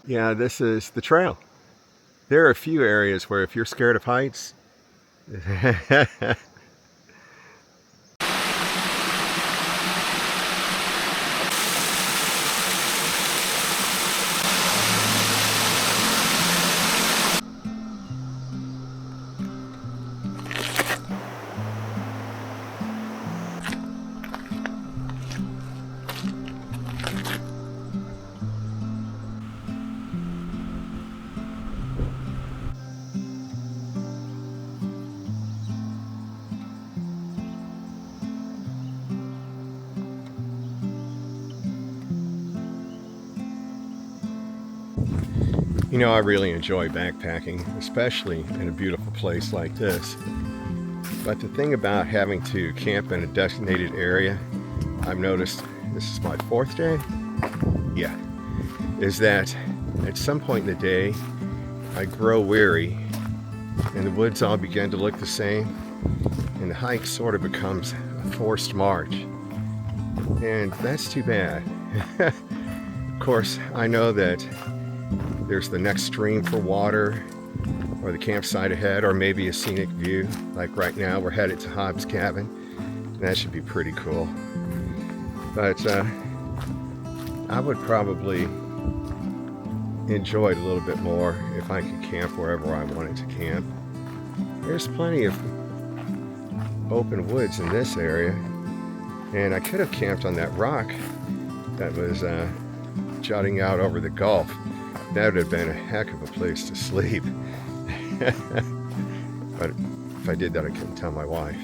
Yeah, this is the trail. There are a few areas where if you're scared of heights, you know, I really enjoy backpacking, especially in a beautiful place like this. But the thing about having to camp in a designated area, I've noticed, this is my 4th day? Yeah. Is that at some point in the day, I grow weary and the woods all begin to look the same and the hike sort of becomes a forced march. And that's too bad. Of course, I know that there's the next stream for water, or the campsite ahead, or maybe a scenic view. Like right now, we're headed to Hobbs Cabin. And that should be pretty cool. But I would probably enjoy it a little bit more if I could camp wherever I wanted to camp. There's plenty of open woods in this area, and I could have camped on that rock that was jutting out over the Gulf. That would have been a heck of a place to sleep. But if I did that, I couldn't tell my wife.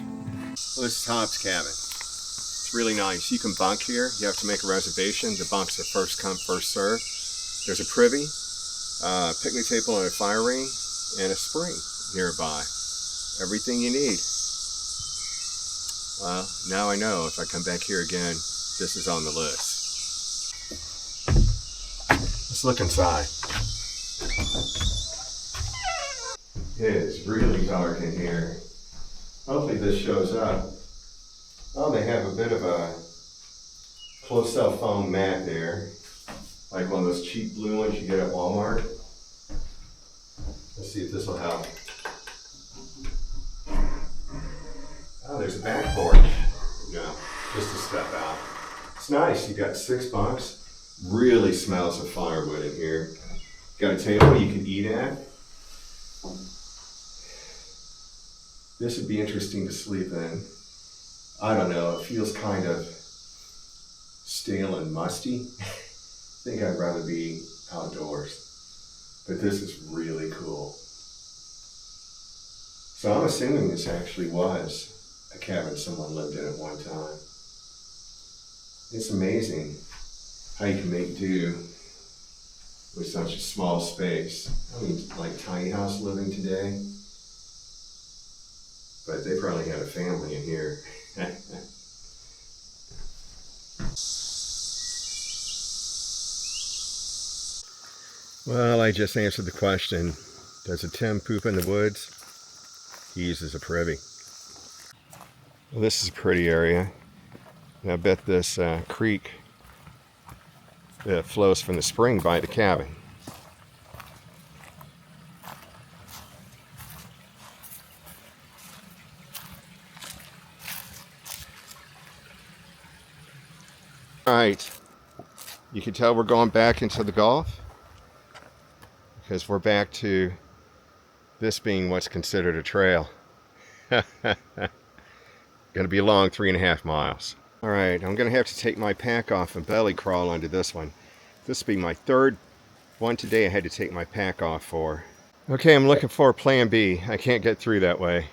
Well, this is Tom's cabin. It's really nice. You can bunk here. You have to make a reservation. The bunks are first come, first served. There's a privy, picnic table and a fire ring, and a spring nearby. Everything you need. Well, now I know if I come back here again, this is on the list. Let's look inside. It is really dark in here. Hopefully this shows up. Oh, they have a bit of a close-up foam mat there, like one of those cheap blue ones you get at Walmart. Let's see if this will help. Oh, there's a backboard. No, just a step out. It's nice. You got 6 bunks. Really smells of firewood in here. Got a table you can eat at. This would be interesting to sleep in. I don't know, it feels kind of stale and musty. I think I'd rather be outdoors. But this is really cool. So I'm assuming this actually was a cabin someone lived in at one time. It's amazing how you can make do with such a small space. I mean, like tiny house living today. But they probably had a family in here. Well, I just answered the question. Does a Tim poop in the woods? He uses a privy. Well, this is a pretty area. And I bet this creek that flows from the spring by the cabin. All right, you can tell we're going back into the Gulf because we're back to this being what's considered a trail. Going to be a long 3.5 miles. All right, I'm going to have to take my pack off and belly crawl onto this one. This will be my 3rd one today I had to take my pack off for. Okay, I'm looking for plan B. I can't get through that way.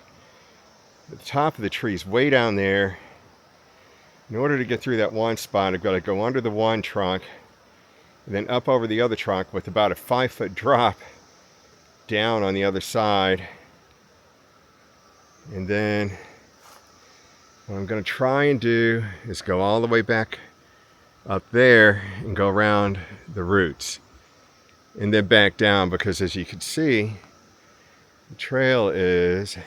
At the top of the tree's way down there. In order to get through that one spot, I've got to go under the one trunk and then up over the other trunk with about a 5-foot drop down on the other side. And then what I'm going to try and do is go all the way back up there and go around the roots and then back down, because as you can see, the trail is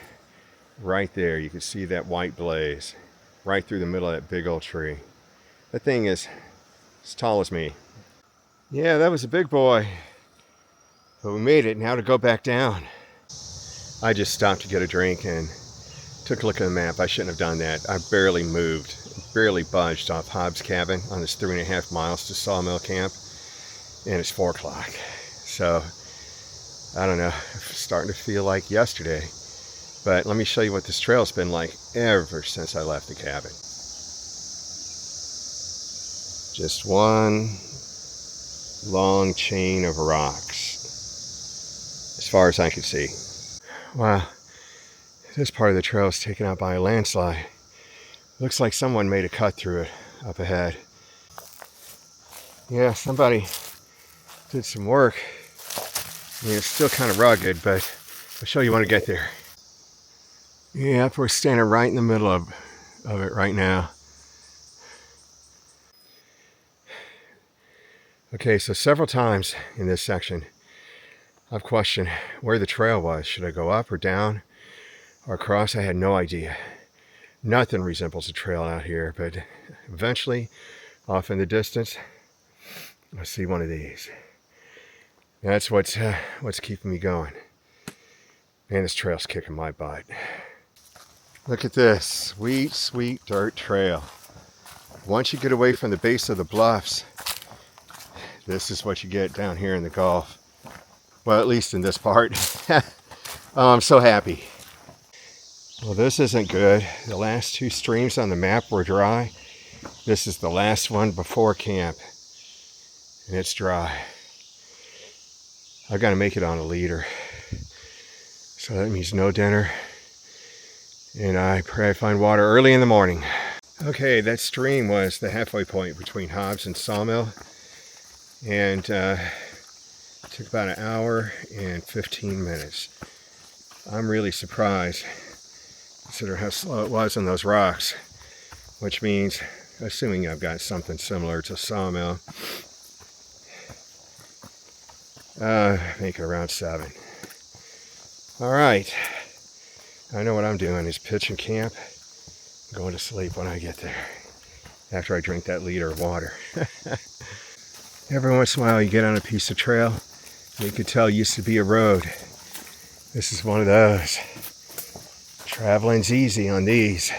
right there. You can see that white blaze right through the middle of that big old tree. That thing is as tall as me. Yeah, that was a big boy, but we made it. Now to go back down. I just stopped to get a drink and took a look at the map. I shouldn't have done that. I barely moved, barely budged off Hobbs' cabin on this 3.5 miles to Sawmill Camp, and it's 4 o'clock. So, I don't know, it's starting to feel like yesterday. But let me show you what this trail's been like ever since I left the cabin. Just one long chain of rocks, as far as I can see. Wow. This part of the trail is taken out by a landslide. Looks like someone made a cut through it up ahead. Yeah, somebody did some work. I mean, it's still kind of rugged, but I'll show you when I get there. Yeah, we're standing right in the middle of it right now. Okay, so several times in this section, I've questioned where the trail was. Should I go up or down or across? I had no idea. Nothing resembles a trail out here, but eventually, off in the distance, I see one of these. That's what's keeping me going. Man, this trail's kicking my butt. Look at this sweet, sweet dirt trail. Once you get away from the base of the bluffs, this is what you get down here in the Gulf. Well, at least in this part. Oh, I'm so happy. Well, this isn't good. The last two streams on the map were dry. This is the last one before camp, and it's dry. I've got to make it on a leader. So that means no dinner, and I pray I find water early in the morning. Okay, that stream was the halfway point between Hobbs and Sawmill, and it took about an hour and 15 minutes. I'm really surprised, considering how slow it was on those rocks, which means, assuming I've got something similar to Sawmill, make it around 7. All right, I know what I'm doing is pitching camp, going to sleep when I get there, after I drink that liter of water. Every once in a while you get on a piece of trail, and you can tell it used to be a road. This is one of those. Traveling's easy on these.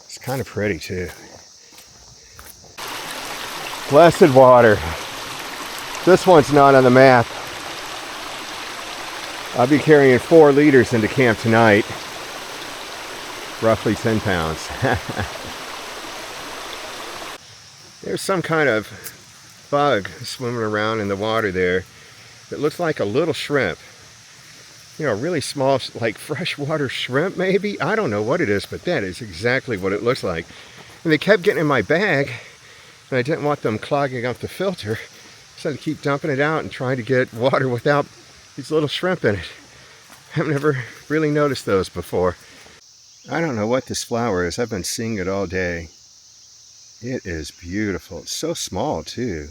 It's kind of pretty too. Blessed water. This one's not on the map. I'll be carrying 4 liters into camp tonight. Roughly 10 pounds. There's some kind of bug swimming around in the water there. It looks like a little shrimp. You know, really small, like freshwater shrimp maybe? I don't know what it is, but that is exactly what it looks like. And they kept getting in my bag, and I didn't want them clogging up the filter. So I had to keep dumping it out and trying to get water without these little shrimp in it. I've never really noticed those before. I don't know what this flower is. I've been seeing it all day. It is beautiful. It's so small too.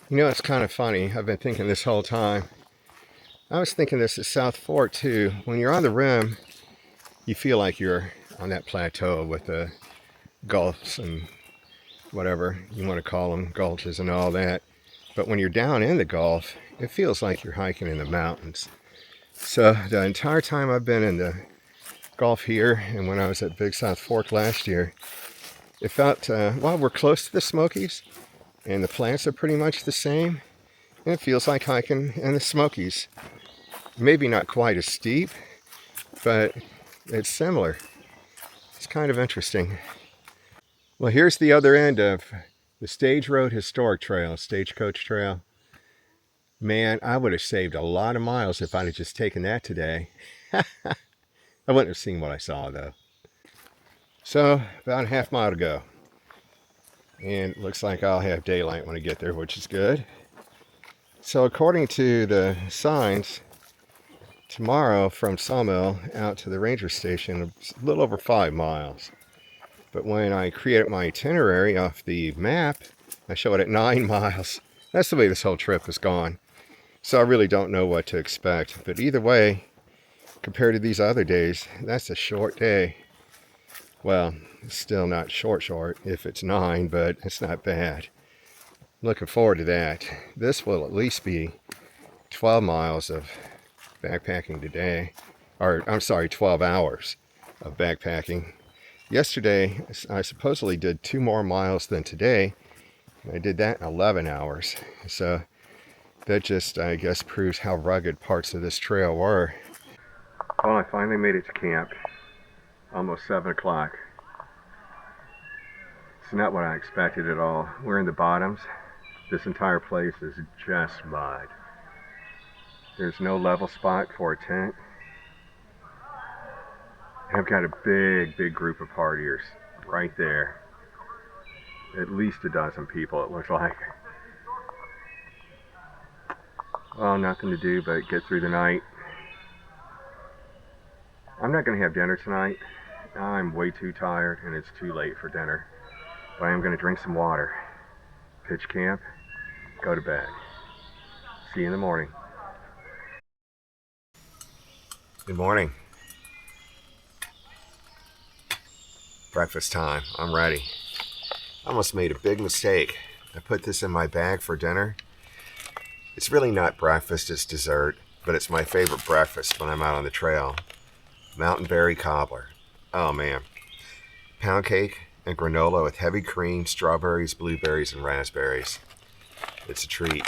You know, it's kind of funny. I've been thinking this whole time. I was thinking this at South Fork too. When you're on the rim, you feel like you're on that plateau with the gulfs and whatever you want to call them, gulches and all that. But when you're down in the Gulf, it feels like you're hiking in the mountains. So the entire time I've been in the Gulf here, and when I was at Big South Fork last year, it felt, well, we're close to the Smokies, and the plants are pretty much the same, and it feels like hiking in the Smokies. Maybe not quite as steep, but it's similar. It's kind of interesting. Well, here's the other end of the Stage Road Historic Trail, Stagecoach Trail. Man, I would have saved a lot of miles if I'd have just taken that today. I wouldn't have seen what I saw though. So, about a half mile to go. And it looks like I'll have daylight when I get there, which is good. So according to the signs, tomorrow from Sawmill out to the ranger station, it's a little over 5 miles. But when I created my itinerary off the map, I show it at 9 miles. That's the way this whole trip has gone. So I really don't know what to expect. But either way, compared to these other days, that's a short day. Well, it's still not short if it's 9, but it's not bad. I'm looking forward to that. This will at least be 12 miles of backpacking today. Or, I'm sorry, 12 hours of backpacking. Yesterday, I supposedly did 2 more miles than today. I did that in 11 hours. So that just, I guess, proves how rugged parts of this trail were. Well, I finally made it to camp. Almost 7 o'clock. It's not what I expected at all. We're in the bottoms. This entire place is just mud. There's no level spot for a tent. I've got a big group of partiers right there. At least a dozen people, it looks like. Well, nothing to do but get through the night. I'm not going to have dinner tonight. I'm way too tired and it's too late for dinner. But I am going to drink some water, pitch camp, go to bed. See you in the morning. Good morning. Breakfast time. I'm ready. I almost made a big mistake. I put this in my bag for dinner. It's really not breakfast, it's dessert, but it's my favorite breakfast when I'm out on the trail. Mountain berry cobbler. Oh man. Pound cake and granola with heavy cream, strawberries, blueberries, and raspberries. It's a treat.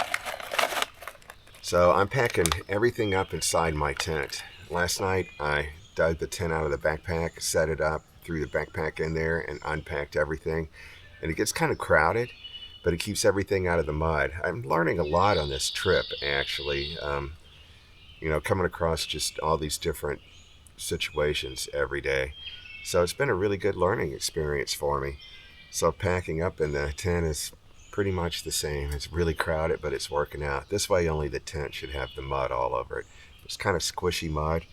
So I'm packing everything up inside my tent. last night I dug the tent out of the backpack, set it up, threw the backpack in there, and unpacked everything. And it gets kind of crowded, but it keeps everything out of the mud. I'm learning a lot on this trip, actually. Coming across just all these different situations every day. So it's been a really good learning experience for me. So packing up in the tent is pretty much the same. It's really crowded, but it's working out. This way only the tent should have the mud all over it. It's kind of squishy mud.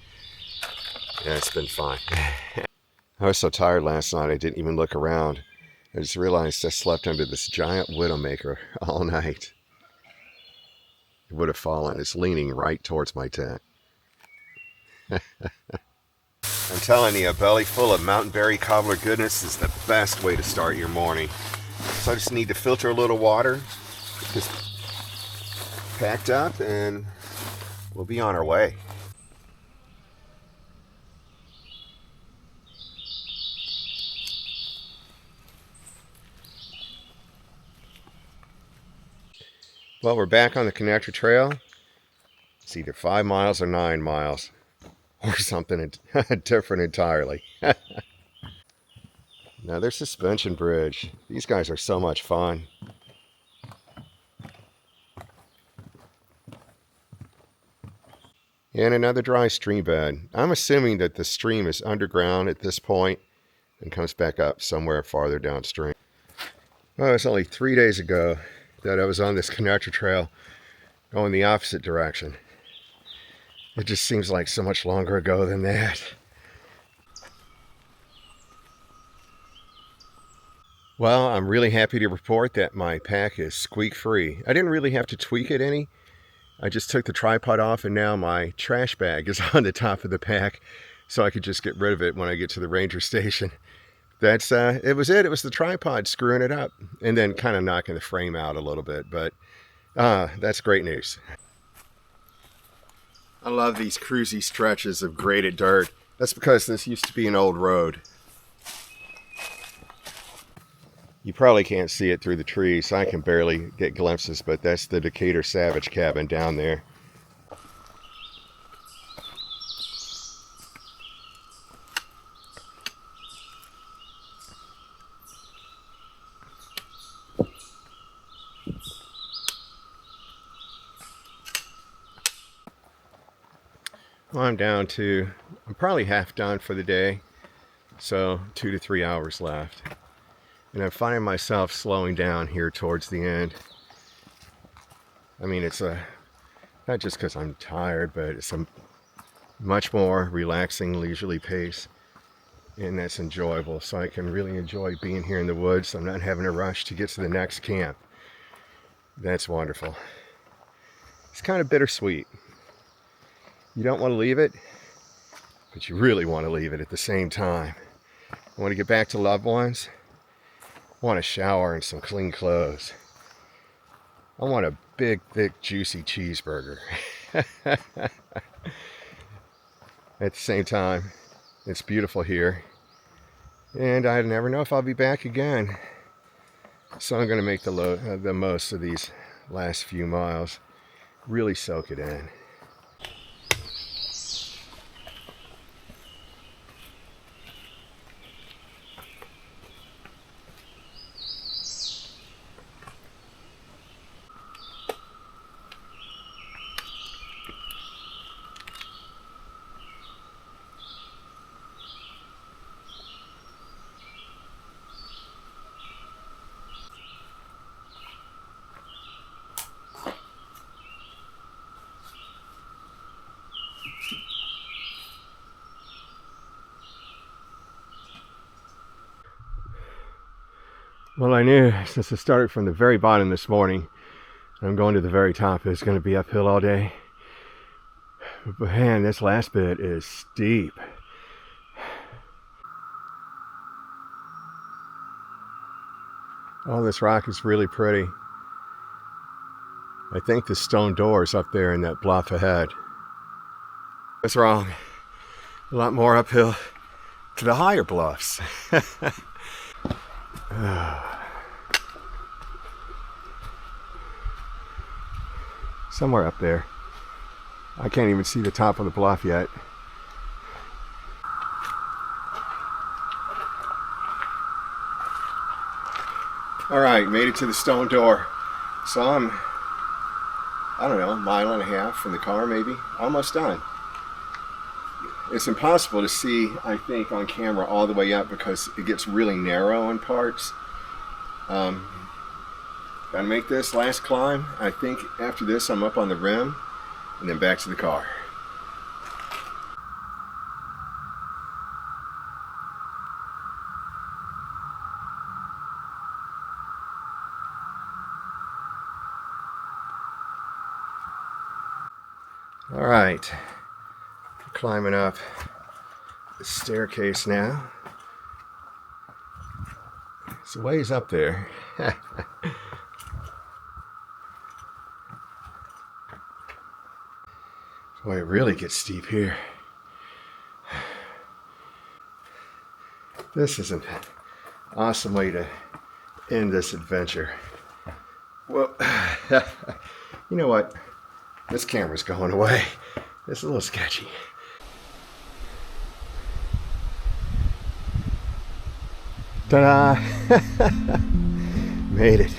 Yeah, it's been fun. I was so tired last night I didn't even look around. I just realized I slept under this giant widowmaker all night. It would have fallen. It's leaning right towards my tent. I'm telling you, a belly full of mountain berry cobbler goodness is the best way to start your morning. So I just need to filter a little water, just packed up, and we'll be on our way. Well, we're back on the connector trail. It's either 5 miles or 9 miles, or something different entirely. Now there's suspension bridge. These guys are so much fun. And another dry stream bed. I'm assuming that the stream is underground at this point and comes back up somewhere farther downstream. Well, it was only 3 days ago that I was on this connector trail going the opposite direction. It just seems like so much longer ago than that. Well, I'm really happy to report that my pack is squeak free. I didn't really have to tweak it any. I just took the tripod off and now my trash bag is on the top of the pack, so I could just get rid of it when I get to the ranger station. That's it was it. It was the tripod screwing it up and then kind of knocking the frame out a little bit, but that's great news. I love these cruisy stretches of graded dirt. That's because this used to be an old road. You probably can't see it through the trees. I can barely get glimpses, but that's the Gator Savage cabin down there. Well, I'm probably half done for the day, so 2 to 3 hours left. And I'm finding myself slowing down here towards the end. I mean, it's not just because I'm tired, but it's a much more relaxing, leisurely pace, and that's enjoyable. So I can really enjoy being here in the woods. I'm not having to rush to get to the next camp. That's wonderful. It's kind of bittersweet. You don't want to leave it, but you really want to leave it at the same time. I want to get back to loved ones. I want a shower and some clean clothes. I want a big, thick, juicy cheeseburger. At the same time, it's beautiful here. And I never know if I'll be back again. So I'm going to make the most of these last few miles. Really soak it in. Well, I knew since I started from the very bottom this morning, I'm going to the very top, it's going to be uphill all day. But man, this last bit is steep. Oh, this rock is really pretty. I think the stone door is up there in that bluff ahead. That's wrong. A lot more uphill to the higher bluffs. Somewhere up there. I can't even see the top of the bluff yet. All right, made it to the stone door. So I'm, I don't know, a mile and a half from the car maybe, almost done. It's impossible to see, I think, on camera all the way up because it gets really narrow in parts. Gotta make this last climb. I think after this I'm up on the rim and then back to the car. All right, climbing up the staircase now. It's a ways up there. Boy, it really gets steep here. This is an awesome way to end this adventure. Well, you know what? This camera's going away. It's a little sketchy. Ta-da! Made it.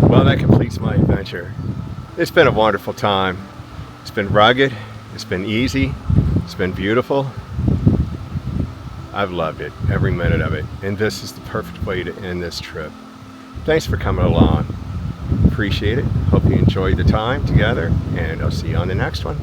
Well, that completes my adventure. It's been a wonderful time. It's been rugged, it's been easy, it's been beautiful. I've loved it, every minute of it, and this is the perfect way to end this trip. Thanks for coming along. Appreciate it. Hope you enjoyed the time together, and I'll see you on the next one.